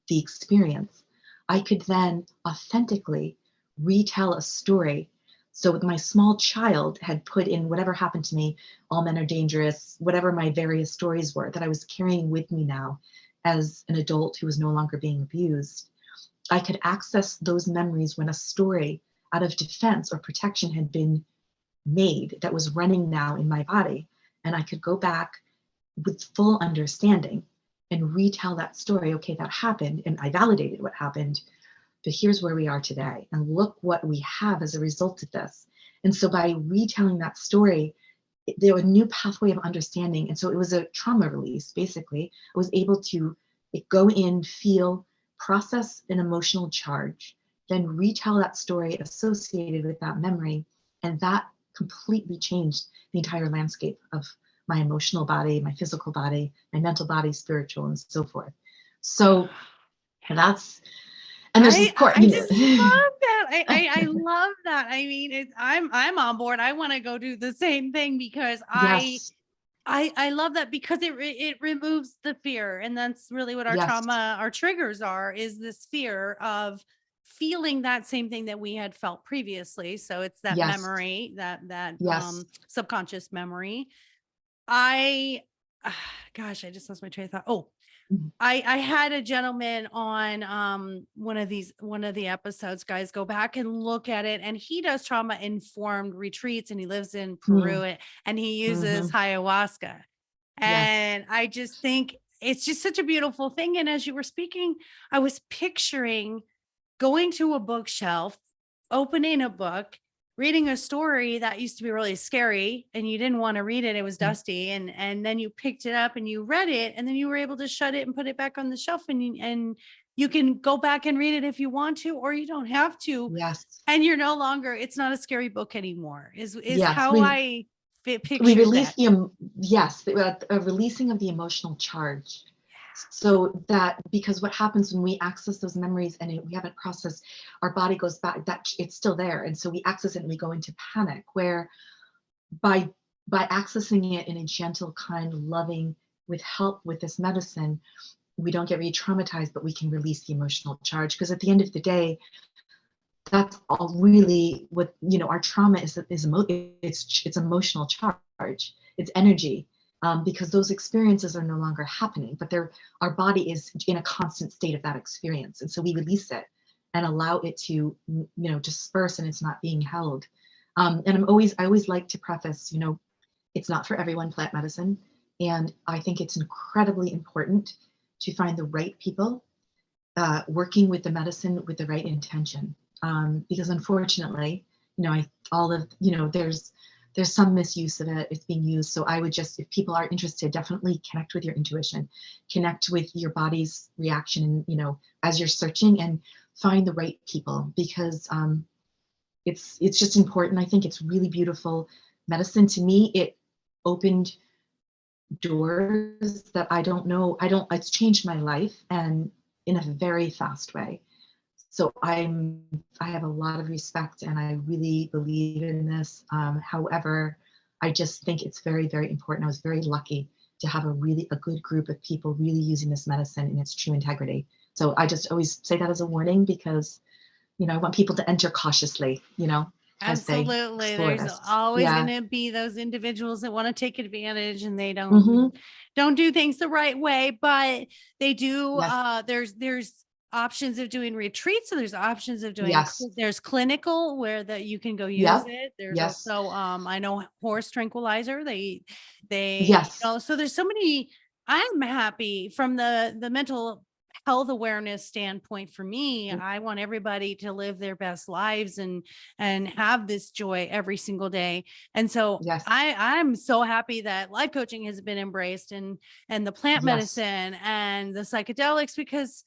the experience, I could then authentically retell a story. So my small child had put in whatever happened to me, all men are dangerous, whatever my various stories were that I was carrying with me now as an adult who was no longer being abused. I could access those memories when a story out of defense or protection had been made that was running now in my body. And I could go back with full understanding and retell that story. Okay, that happened and I validated what happened, but here's where we are today. And look what we have as a result of this. And so by retelling that story, there was a new pathway of understanding. And so it was a trauma release, basically. I was able to go in, feel, process an emotional charge, then retell that story associated with that memory. And that completely changed the entire landscape of my emotional body, my physical body, my mental body, spiritual, and so forth. So that's, and there's of course, I just love that. I love that. I mean, I'm on board. I want to go do the same thing because yes, I love that because it removes the fear, and that's really what our yes, trauma, our triggers are, is this fear of feeling that same thing that we had felt previously. So it's that yes, memory, that yes. subconscious memory. I gosh, I just lost my train of thought. Oh, Mhm. I had a gentleman on one of the episodes, guys, go back and look at it, and he does trauma informed retreats, and he lives in Peru, Mm, and he uses mhm. ayahuasca. Yes. And I just think it's just such a beautiful thing. And as you were speaking, I was picturing going to a bookshelf, opening a book, reading a story that used to be really scary and you didn't want to read it, it was Mm, dusty, and then you picked it up and you read it, and then you were able to shut it and put it back on the shelf, and you can go back and read it if you want to, or you don't have to, yes. and you're no longer, it's not a scary book anymore, is Yes. how I We pictured release that. the yes, a releasing of the emotional charge. So that because what happens when we access those memories and we haven't processed, our body goes back. That it's still there, and so we access it and we go into panic. Where by by accessing it in a gentle, kind, loving, with help with this medicine, we don't get re-traumatized, but we can release the emotional charge. Because at the end of the day, that's all really what our trauma it's emotional charge, it's energy, because those experiences are no longer happening, but they're our body is in a constant state of that experience, and so we release it and allow it to disperse, and it's not being held. And I always like to preface, it's not for everyone, plant medicine, and I think it's incredibly important to find the right people working with the medicine with the right intention. Because unfortunately, I all of there's some misuse of it. It's being used. So I would just, if people are interested, definitely connect with your intuition, connect with your body's reaction, and as you're searching, and find the right people, because it's just important. I think it's really beautiful medicine. To me, it opened doors that I don't know. It's changed my life, and in a very fast way. So I have a lot of respect, and I really believe in this. However, I just think it's very, very important. I was very lucky to have a good group of people really using this medicine in its true integrity. So I just always say that as a warning, because I want people to enter cautiously, as they Absolutely. explore There's this. always going Yeah. to be those individuals that want to take advantage, and they Hmm. don't do things the right way, but they do. Yes. There's options of doing retreats. So there's options of doing, Yes. there's clinical where that you can go use Yep. it. There's Yes. also, I know horse tranquilizer. They, Yes. so there's so many I'm happy from the mental health awareness standpoint. For me, Mm, I want everybody to live their best lives and have this joy every single day. And so yes, I'm so happy that life coaching has been embraced, and the plant yes, medicine and the psychedelics, because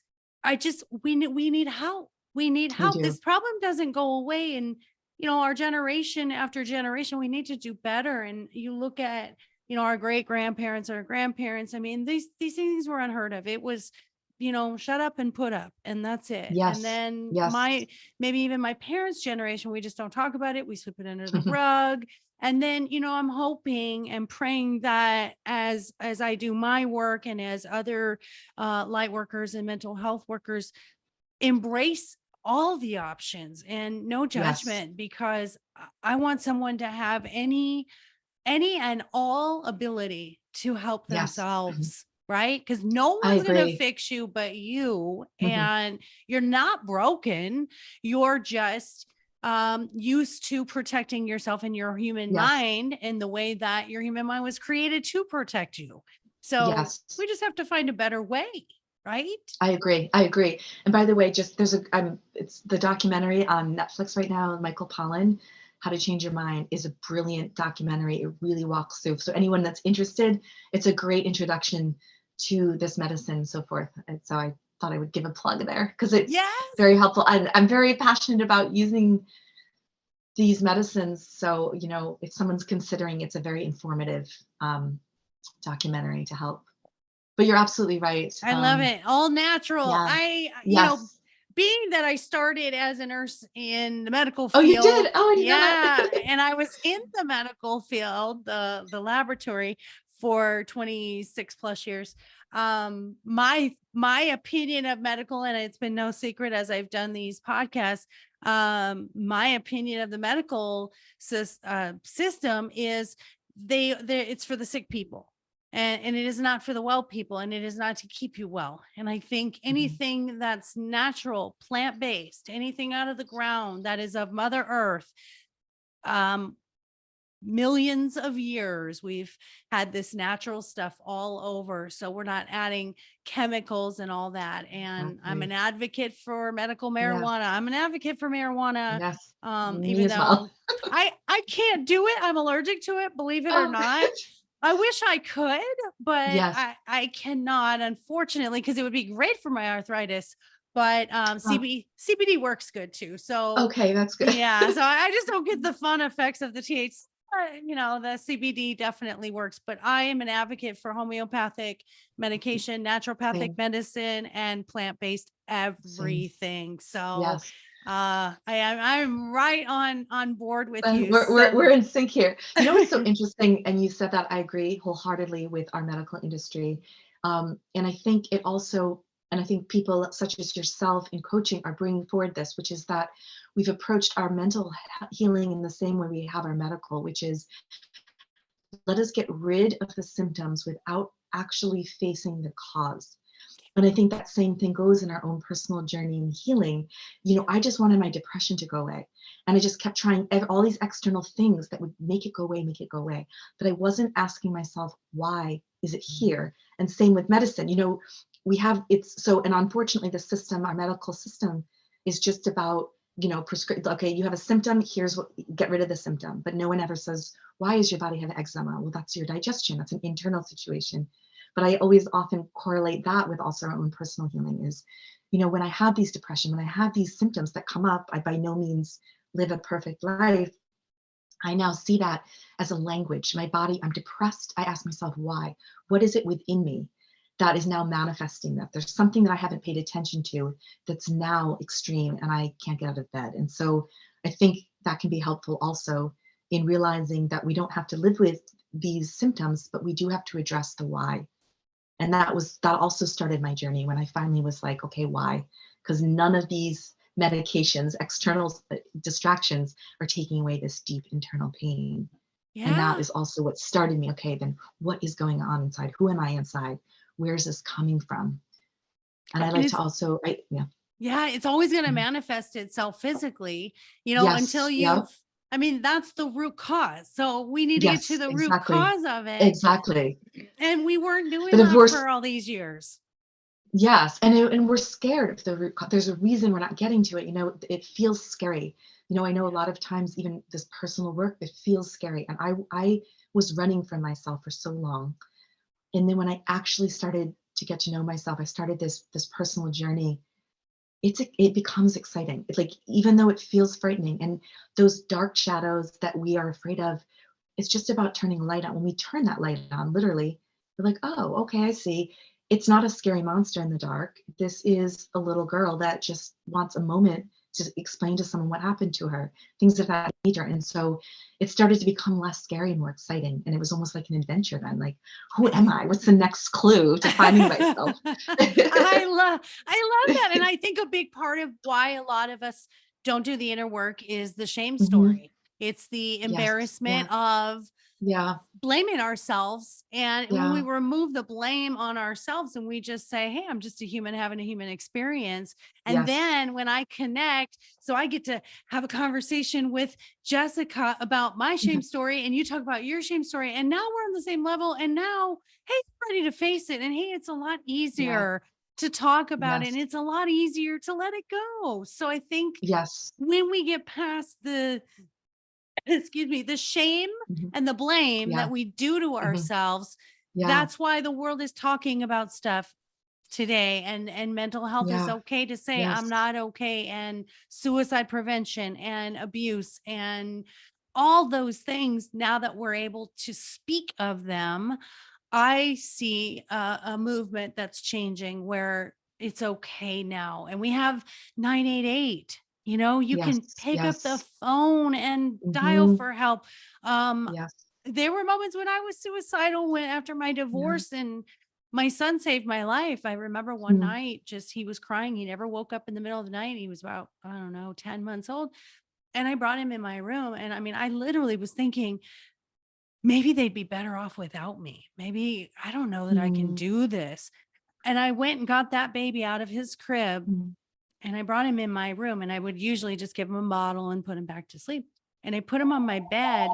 we need help. We need we help. do. This problem doesn't go away. And our generation after generation, we need to do better. And you look at our great grandparents, our grandparents. I mean, these things were unheard of. It was, shut up and put up, and that's it. And Yes, then yes. maybe even my parents' generation, we just don't talk about it. We sweep it under the rug. And then, I'm hoping and praying that as I do my work, and as other light workers and mental health workers embrace all the options and no Yes, judgment, because I want someone to have any and all ability to help yes. themselves, right? Because no I one's going to agree. fix you but you. Mhm. And you're not broken. You're just used to protecting yourself and your human Yes, mind in the way that your human mind was created to protect you. So yes. we just have to find a better way, right? I agree. I agree. And by the way, just there's a it's the documentary on Netflix right now, Michael Pollan, How to Change Your Mind is a brilliant documentary. It really walks through. So anyone that's interested, it's a great introduction to this medicine and so forth. And so I thought I would give a plug there because it's very Yes. helpful. I'm very passionate about using these medicines. So, if someone's considering, it's a very informative documentary to help. But you're absolutely right. I love it. All natural. Yeah. Yes. Being that I started as a nurse in the medical Oh, you field, did? Oh, I didn't know yeah, that. and I was in the medical field, the laboratory, for 26 plus years. My opinion of medical, and it's been no secret as I've done these podcasts, my opinion of the medical system is they it's for the sick people, and it is not for the well people, and it is not to keep you well. And I think Mhm. anything that's natural, plant-based, anything out of the ground that is of Mother Earth, um millions of years we've had this natural stuff all over, so we're not adding chemicals and all that. And I'm an Exactly. advocate for medical Yes. marijuana. I'm an advocate for marijuana, Yes. Me even as well. though I can't do it. I'm allergic to it, believe it or Oh, not. good. I wish I could, but Yes. I cannot, unfortunately, because it would be great for my arthritis. But Oh, CBD works good too. So okay, that's good. yeah, so I just don't get the fun effects of the THC. The CBD definitely works, but I am an advocate for homeopathic medication, naturopathic Same, medicine, and plant-based same. everything. So Yes. I'm right on board with And you. we're So in sync here. You know what's so interesting, and you said that I agree wholeheartedly with our medical industry. And I think it also, and I think people such as yourself in coaching are bringing forward this, which is that we've approached our mental healing in the same way we have our medical, which is let us get rid of the symptoms without actually facing the cause. And I think that same thing goes in our own personal journey and healing. I just wanted my depression to go away. And I just kept trying all these external things that would make it go away, make it go away. But I wasn't asking myself, why is it here? And same with medicine. We have it's so, and unfortunately, the system, our medical system, is just about, prescribe. Okay, you have a symptom, here's what, get rid of the symptom. But no one ever says, why is your body have eczema? Well, that's your digestion. That's an internal situation. But I always often correlate that with also our own personal healing is, when I have these depression, when I have these symptoms that come up, I by no means live a perfect life. I now see that as a language. My body, I'm depressed. I ask myself, why? What is it within me that is now manifesting that? There's something that I haven't paid attention to that's now extreme and I can't get out of bed. And so I think that can be helpful also in realizing that we don't have to live with these symptoms, but we do have to address the why. And that also started my journey when I finally was like, okay, why? Because none of these medications, external distractions, are taking away this deep internal pain. And that yeah, is also what started me. Okay, then what is going on inside? Who am I inside? Where is this coming from? And I and like to also, yeah, yeah, it's always going to mhm. manifest itself physically, until Yes, you yep, I mean, that's the root cause. So we need to get to Yes, the root exactly. cause of it. Exactly. And we weren't doing But if that we're for all these years. yes, and we're scared of the root cau there's a reason we're not getting to it, it feels scary. I know a Yeah. lot of times even this personal work, it feels scary, and I was running from myself for so long, and then when I actually started to get to know myself, I started this personal journey. It becomes exciting. It's like, even though it feels frightening, and those dark shadows that we are afraid of, it's just about turning light on. When we turn that light on, literally, we're like, "Oh, okay, I see. It's not a scary monster in the dark. This is a little girl that just wants a moment to explain to someone what happened to her," things of that nature. And so it started to become less scary and more exciting. And it was almost like an adventure then. Like, who am I? What's the next clue to finding myself? I love that. And I think a big part of why a lot of us don't do the inner work is the shame Mhm. story. It's the Yes. Yeah. embarrassment of Yeah. blaming ourselves. And when we Yeah. remove the blame on ourselves and we just say, hey, I'm just a human having a human experience. And Yes. then when I connect, so I get to have a conversation with Jessica about my shame Mhm. story, and you talk about your shame story. And now we're on the same level. And now, hey, I'm ready to face it. And hey, it's a lot Yeah. easier to talk about it. Yes. And it's a lot easier to let it go. So I think Yes. when we get past the excuse me, the shame Mhm. and the blame Yeah. that we do to Mhm. ourselves, Yeah. that's why the world is talking about stuff today. And mental health is Yeah. okay to say I'm Yes. not okay, and suicide prevention and abuse and all those things. Now that we're able to speak of them, I see a movement that's changing where it's okay now. And we have 988. You can Yes. pick up the Yes. phone and dial Mhm. for help. Um, Yes. there were moments when I was suicidal when after my Yeah. divorce, and my son saved my life. I remember one Mm. night, just he was crying. He never woke up in the middle of the night. He was about, I don't know, 10 months old. And I brought him in my room. And I mean, I literally was thinking, maybe they'd be better off without me. Maybe I don't know that I can Mm. do this. And I went and got that baby out of his crib, Mm. and I brought him in my room, and I would usually just give him a bottle and put him back to sleep. And I put him on my bed,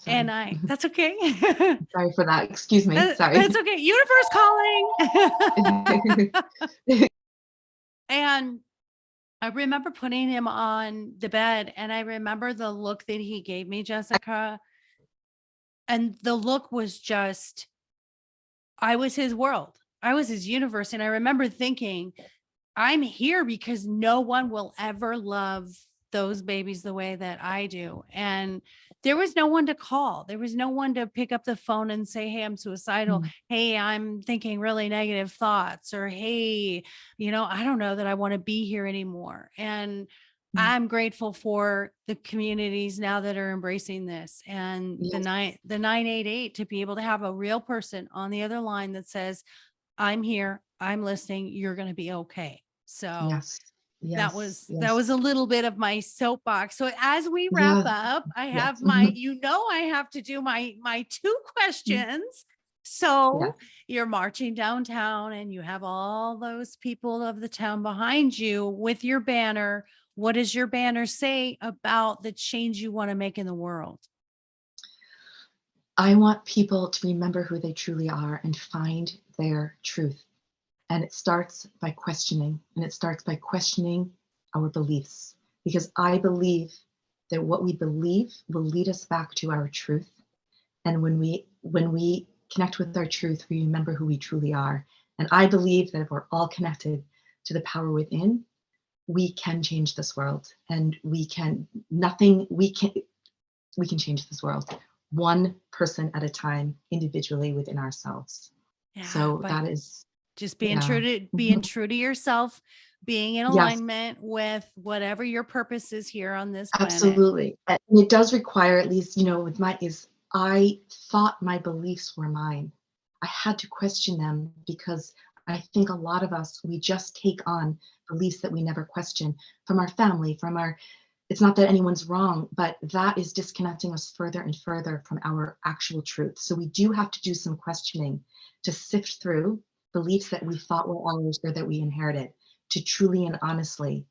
and Sorry. that's okay. Sorry for that. Excuse me. That's Sorry. okay. Universe calling. And I remember putting him on the bed, and I remember the look that he gave me, Jessica. And the look was just, I was his world. I was his universe. And I remember thinking, I'm here because no one will ever love those babies the way that I do. And there was no one to call. There was no one to pick up the phone and say, hey, I'm suicidal. Mm. Hey, I'm thinking really negative thoughts. Or, hey, I don't know that I want to be here anymore. And Mm. I'm grateful for the communities now that are embracing this, and Yes. the 988, to be able to have a real person on the other line that says, I'm here, I'm listening, you're going to be okay. So Yes. that Yes. was that Yes. was a little bit of my soapbox. So as we wrap Yeah. up, I have Yes. my, I have to do my two Mm. questions. So Yes. you're marching downtown and you have all those people of the town behind you with your banner. What does your banner say about the change you want to make in the world? I want people to remember who they truly are and find their truth. And it starts by questioning, and it starts by questioning our beliefs. Because I believe that what we believe will lead us back to our truth. And when we connect with our truth, we remember who we truly are. And I believe that if we're all connected to the power within, we can change this world. And we can nothing we can change this world one person at a time, individually within ourselves. Yeah, So but that is, just yeah. being Mhm. true to yourself, being in Yes, alignment with whatever your purpose is here on this planet. absolutely. And it does require, at least, with my is I thought my beliefs were mine. I had to question them because I think a lot of us, we just take on beliefs that we never question from our family, from our it's not that anyone's wrong, but that is disconnecting us further and further from our actual truth. So we do have to do some questioning to sift through beliefs that we thought were ours or that we inherited, to truly and honestly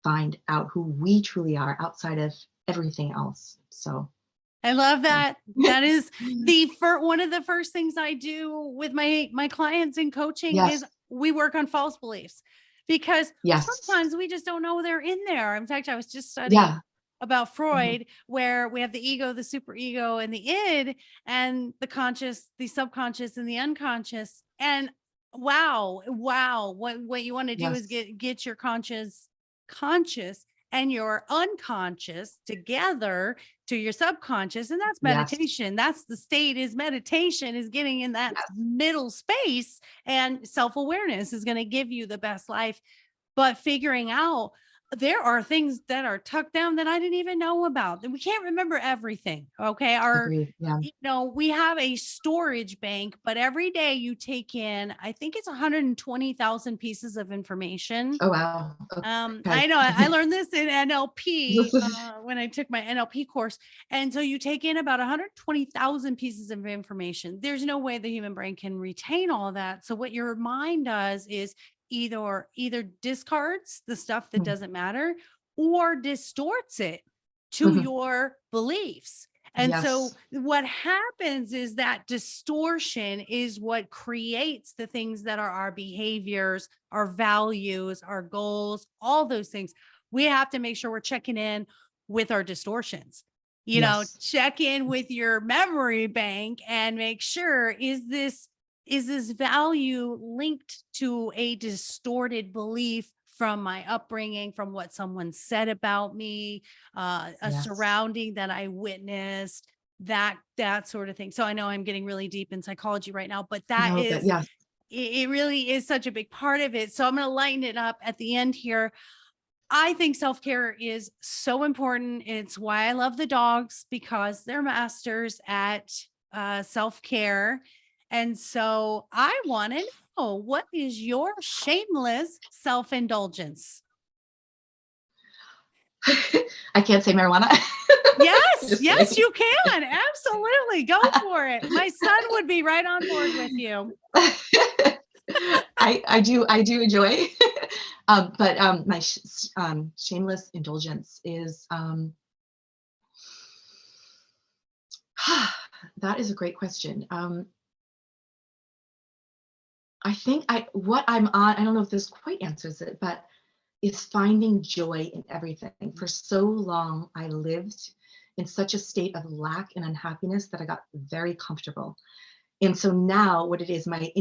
find out who we truly are outside of everything else. So I love yeah. that. That is one of the first things I do with my clients in coaching is Yes. we work on false beliefs, because Yes. sometimes we just don't know they're in there. In fact, I was just studying Yeah. about Mhm. Freud, where we have the ego, the superego, and the id, and the conscious, the subconscious, and the unconscious. And wow, what you want to do is Yes. get your conscious and your unconscious together to your subconscious, and that's Yes. meditation. That's the state, is meditation, is getting in that Yes. middle space, and self-awareness is going to give you the best life. But figuring out there are things that are tucked down that I didn't even know about, that we can't remember everything. Okay. Agreed. Yeah. We have a storage bank, but every day you take in, I think it's 120,000 pieces of information. Oh, wow. I Okay. know I learned this in NLP This is when I took my NLP course. And so you take in about 120,000 pieces of information. There's no way the human brain can retain all that. So what your mind does is either discards the stuff that doesn't matter, or distorts it to Mhm. your beliefs. And so Yes. what happens is that distortion is what creates the things that are our behaviors, our values, our goals, all those things. We have to make sure we're checking in with our distortions. Yes. Check in with your memory bank and make sure, is this value linked to a distorted belief from my upbringing, from what someone said about me, a Yes. surrounding that I witnessed, that sort of thing. So I know I'm getting really deep in psychology right now, but that No, but is yes. it really is such a big part of it. So I'm going to lighten it up at the end here. I think self-care is so important. It's why I love the dogs, because they're masters at self-care. And so I want to know, what is your shameless self-indulgence? I can't say marijuana. Yes, Just yes, kidding. you can. Absolutely. Go for it. My son would be right on board with you. I do enjoy, but my shameless indulgence is that is a great question. I think what I'm on. I don't know if this quite answers it, but is finding joy in everything. For so long, I lived in such a state of lack and unhappiness that I got very comfortable. And so now, what it is, my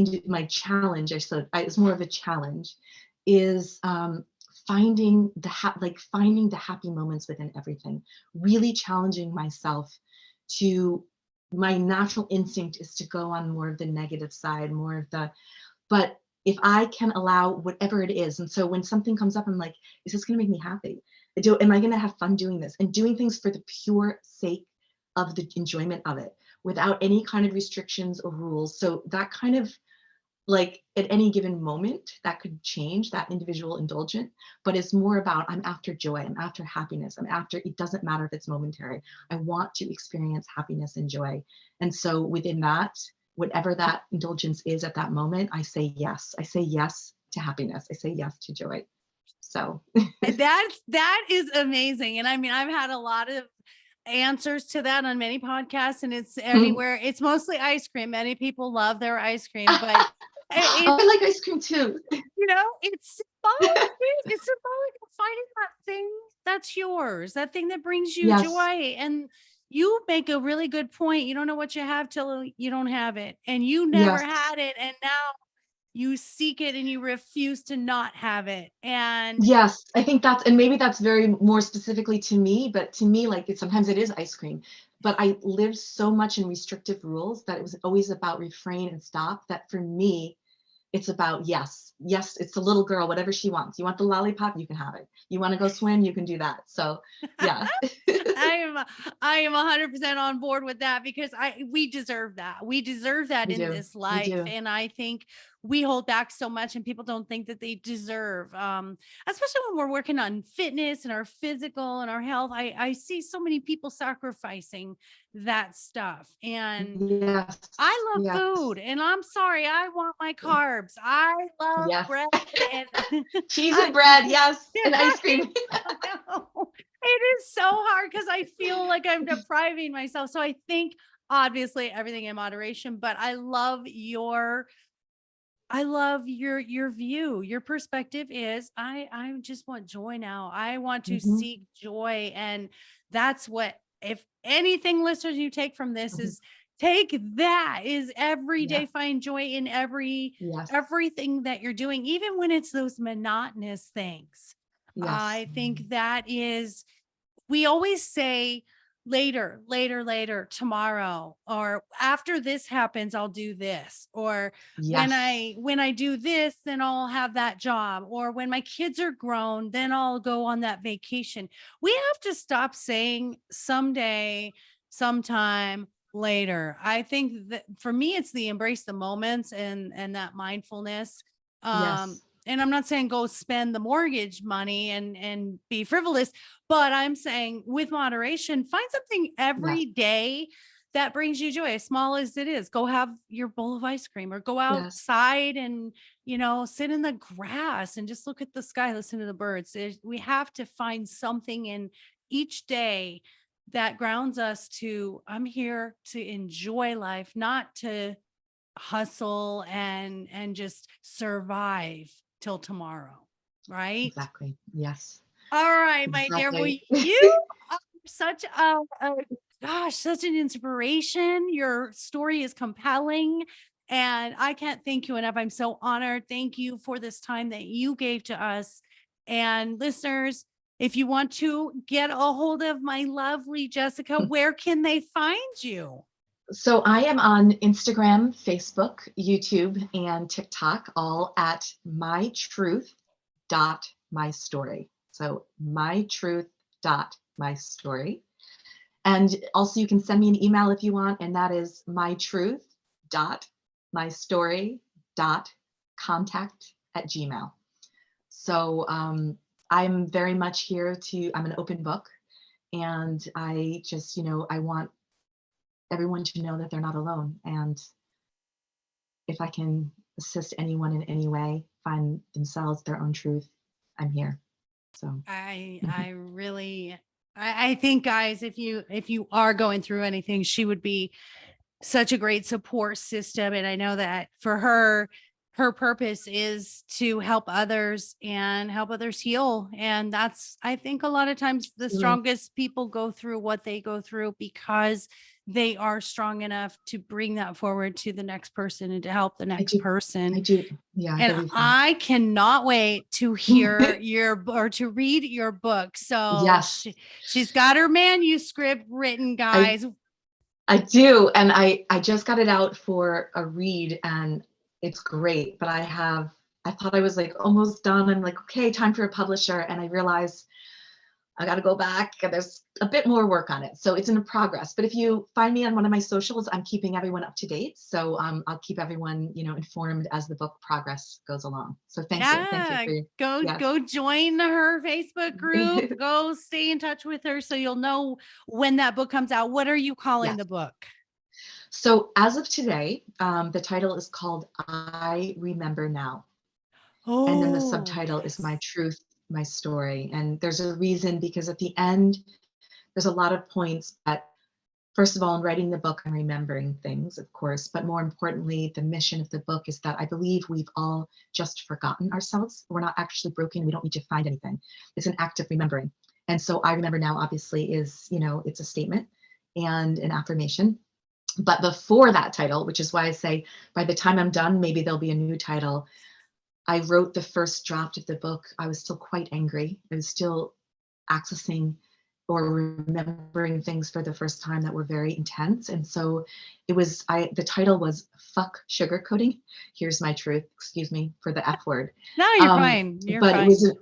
challenge, it's more of a challenge, is finding finding the happy moments within everything. Really challenging myself to. My natural instinct is to go on more of the negative side, more of the but if I can allow whatever it is, and so when something comes up, I'm like, is this going to make me happy? Am I going to have fun doing this? And doing things for the pure sake of the enjoyment of it without any kind of restrictions or rules. So that kind of like at any given moment, that could change that individual indulgent, but it's more about I'm after joy, I'm after happiness, it doesn't matter if it's momentary. I want to experience happiness and joy. And so within that, whatever that indulgence is at that moment, I say yes. I say yes to happiness. I say yes to joy. So That is amazing. And I mean, I've had a lot of answers to that on many podcasts, and it's anywhere. It's mostly ice cream. Many people love their ice cream, but oh, it's, I like ice cream too. it's symbolic. It's symbolic of finding that thing that's yours, that thing that brings you Yes. joy. And you make a really good point. You don't know what you have till you don't have it. And you never Yes. had it. And now you seek it and you refuse to not have it. And Yes, I think and maybe that's very more specifically to me, but to me, like sometimes it is ice cream. But I lived so much in restrictive rules that it was always about refrain and stop. That for me, it's about yes, yes. It's the little girl, whatever she wants. You want the lollipop, you can have it. You want to go swim, you can do that. So, yeah, I am I am 100% on board with that, because we deserve that. We deserve that we in do, this we life. do. And I think we hold back so much, and people don't think that they deserve, especially when we're working on fitness and our physical and our health. I see so many people sacrificing that stuff. And Yes, I love yes, food, and I'm sorry, I want my carbs. I love yes. bread, and Cheese I and bread, yes, yeah, and ice cream. I know. It is so hard because I feel like I'm depriving myself. So I think obviously everything in moderation, but I love your view. Your perspective is I just want joy now. I want to Mhm, seek joy. And that's what, if anything, listeners, you take from this mhm. is take that is every Yeah. day find joy in Yes. everything that you're doing, even when it's those monotonous things. Yes. I think that is, we always say later, later, later, tomorrow, or after this happens, I'll do this, or when Yes. I do this, then I'll have that job, or when my kids are grown, then I'll go on that vacation. We have to stop saying someday, sometime, later. I think that for me, it's the embrace the moments and that mindfulness. Yes. And I'm not saying go spend the mortgage money and be frivolous, but I'm saying with moderation, find something Yes. every day that brings you joy, as small as it is. Go have your bowl of ice cream, or go Yes. outside and, sit in the grass and just look at the sky, listen to the birds. We have to find something in each day that grounds us to, I'm here to enjoy life, not to hustle and just survive till tomorrow. Right? Exactly. Yes. All right, my dear. Well, Exactly. you are such such an inspiration. Your story is compelling, and I can't thank you enough. I'm so honored. Thank you for this time that you gave to us. And listeners, if you want to get a hold of my lovely Jessica, where can they find you? So I am on Instagram, Facebook, YouTube, and TikTok, all at my truth dot my story. So my truth dot my story. And also you can send me an email if you want, and that is my truth dot my story dot contact at Gmail. So I'm very much here to, I'm an open book. And I just, I want everyone to know that they're not alone. And if I can assist anyone in any way find themselves their own truth, I'm here. So I really I think, guys, if you are going through anything, she would be such a great support system. And I know that for her, her purpose is to help others and help others heal. And that's, I think, a lot of times the really, strongest people go through what they go through because they are strong enough to bring that forward to the next person and to help the I next do, I person. do, yeah, I And believe I cannot wait to hear that. or to read your book. So Yes, she's got her manuscript written, I guys. I do, and I just got it out for a read, and it's great. But I thought I was like almost done. I'm like, okay, time for a publisher, and I realized I got to go back, and there's a bit more work on it. So it's in progress. But if you find me on one of my socials, I'm keeping everyone up to date. So I'll keep everyone, informed as the book progress goes along. So thank you Yeah, for your, yes. go join her Facebook group. Go stay in touch with her so you'll know when that book comes out. What are you calling Yes. the book? So as of today, the title is called I Remember Now. And then the Oh, subtitle is My yes. Truth, My Story. And there's a reason because at the end, there's a lot of points that, first of all, in writing the book, I'm remembering things, of course, but more importantly, the mission of the book is that I believe we've all just forgotten ourselves. We're not actually broken. We don't need to find anything. It's an act of remembering. And so I remember now, obviously, is, it's a statement and an affirmation. But before that title, which is why I say by the time I'm done, maybe there'll be a new title. I wrote the first draft of the book. I was still quite angry. I was still accessing or remembering things for the first time that were very intense. And so the title was Fuck Sugarcoating. Here's My Truth. Excuse me for the F word. No, you're Um, fine. You're but fine. it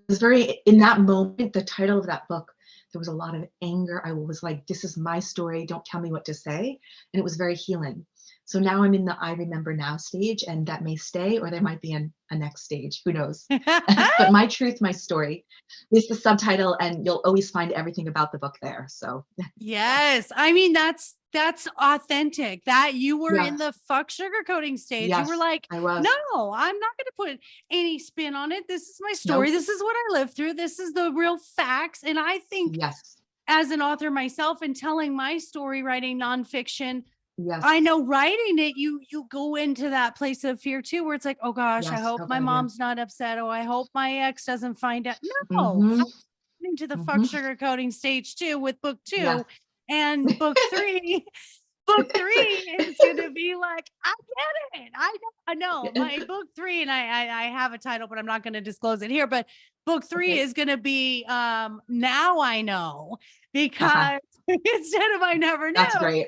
was very, in that moment, the title of that book, there was a lot of anger. I was like, this is my story. Don't tell me what to say. And it was very healing. So now I'm in the I remember now stage, and that may stay, or there might be a next stage. Who knows? But My Truth, My Story is the subtitle, and you'll always find everything about the book there. So Yes. I mean, that's authentic. That you were in yes, the fuck sugarcoating stage. You were yes, like, I no, was. I'm not going to put any spin on it. This is my story. Nope. This is what I lived through. This is the real facts. And I think Yes, as an author myself and telling my story, writing nonfiction, I yes, know writing it, you go into that place of fear too, where it's like, oh gosh, I yes. hope Oh my God, yeah. mom's not upset. Oh, I hope my ex doesn't find out. No, Mm-hmm. into the fuck Mm-hmm. sugarcoating stage two with book Yes. two, and book three. Book three is gonna be like, I get it. I know my book three, and I have a title, but I'm not gonna disclose it here. But book three Okay. is gonna be now I know, Haha. because instead of I never That's knew. great.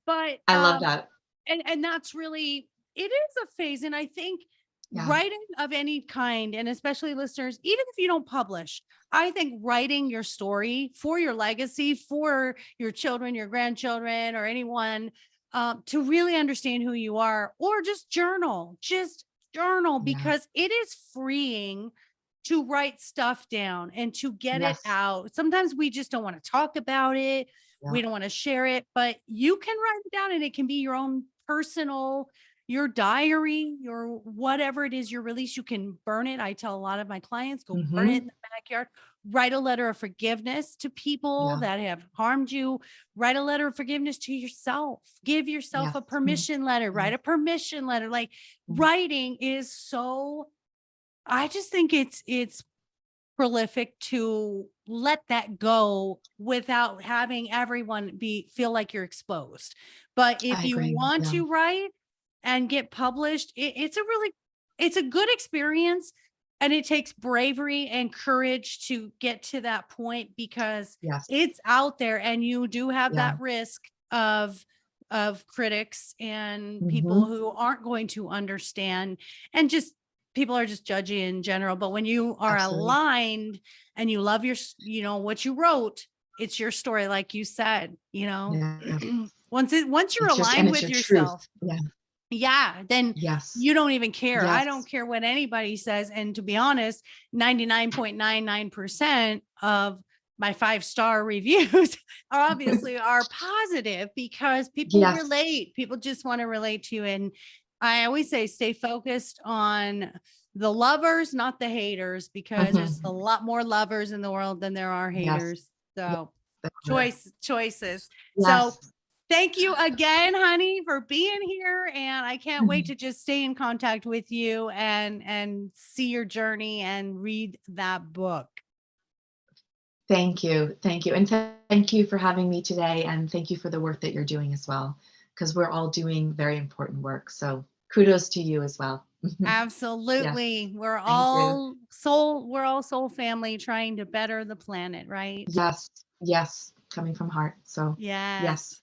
But I love that. and that's really, it is a phase. And I think Yeah. writing of any kind, and especially listeners, even if you don't publish, I think writing your story for your legacy, for your children, your grandchildren, or anyone, to really understand who you are, or just journal, Yeah. because it is freeing to write stuff down and to get it Yes. out. Sometimes we just don't want to talk about it. Yeah. We don't want to share it, but you can write it down, and it can be your own personal, your diary, your whatever it is, your release. You can burn it. I tell a lot of my clients, go burn it Mm-hmm. in the backyard. Write a letter of forgiveness to people Yeah. that have harmed you. Write a letter of forgiveness to yourself. Give yourself Yes. a permission letter. Yes. Write a permission letter. Like, Mm. writing is so, I just think it's prolific to let that go without having everyone feel like you're exposed. But if I you agree. want Yeah. to write and get published, it's a good experience, and it takes bravery and courage to get to that point, because Yes. it's out there, and you do have Yeah. that risk of critics and people Mm-hmm. who aren't going to understand, and just people are just judgy in general. But when you are Absolutely. aligned and you love what you wrote, it's your story, like you said, Yeah. once you're aligned It's with your truth. yourself, Yeah. yeah, then Yes. you don't even care. I don't Yes. care what anybody says. And to be honest, 99.99% of my 5-star reviews obviously are positive, because people Yes. relate. People just want to relate to you. And I always say, stay focused on the lovers, not the haters, because there's a Mm-hmm. lot more lovers in the world than there are Yes. haters. Yes. So That's it. choices. So Yes. thank you again, honey, for being here. And I can't wait to just stay in contact with you and see your journey and read that book. Thank you. Thank you. And thank you for having me today. And thank you for the work that you're doing as well, because we're all doing very important work. So kudos to you as well. Yes. Absolutely. Thank you. We're all soul family trying to better the planet, right? Yes. Yes. Coming from heart. So, yes. Yes.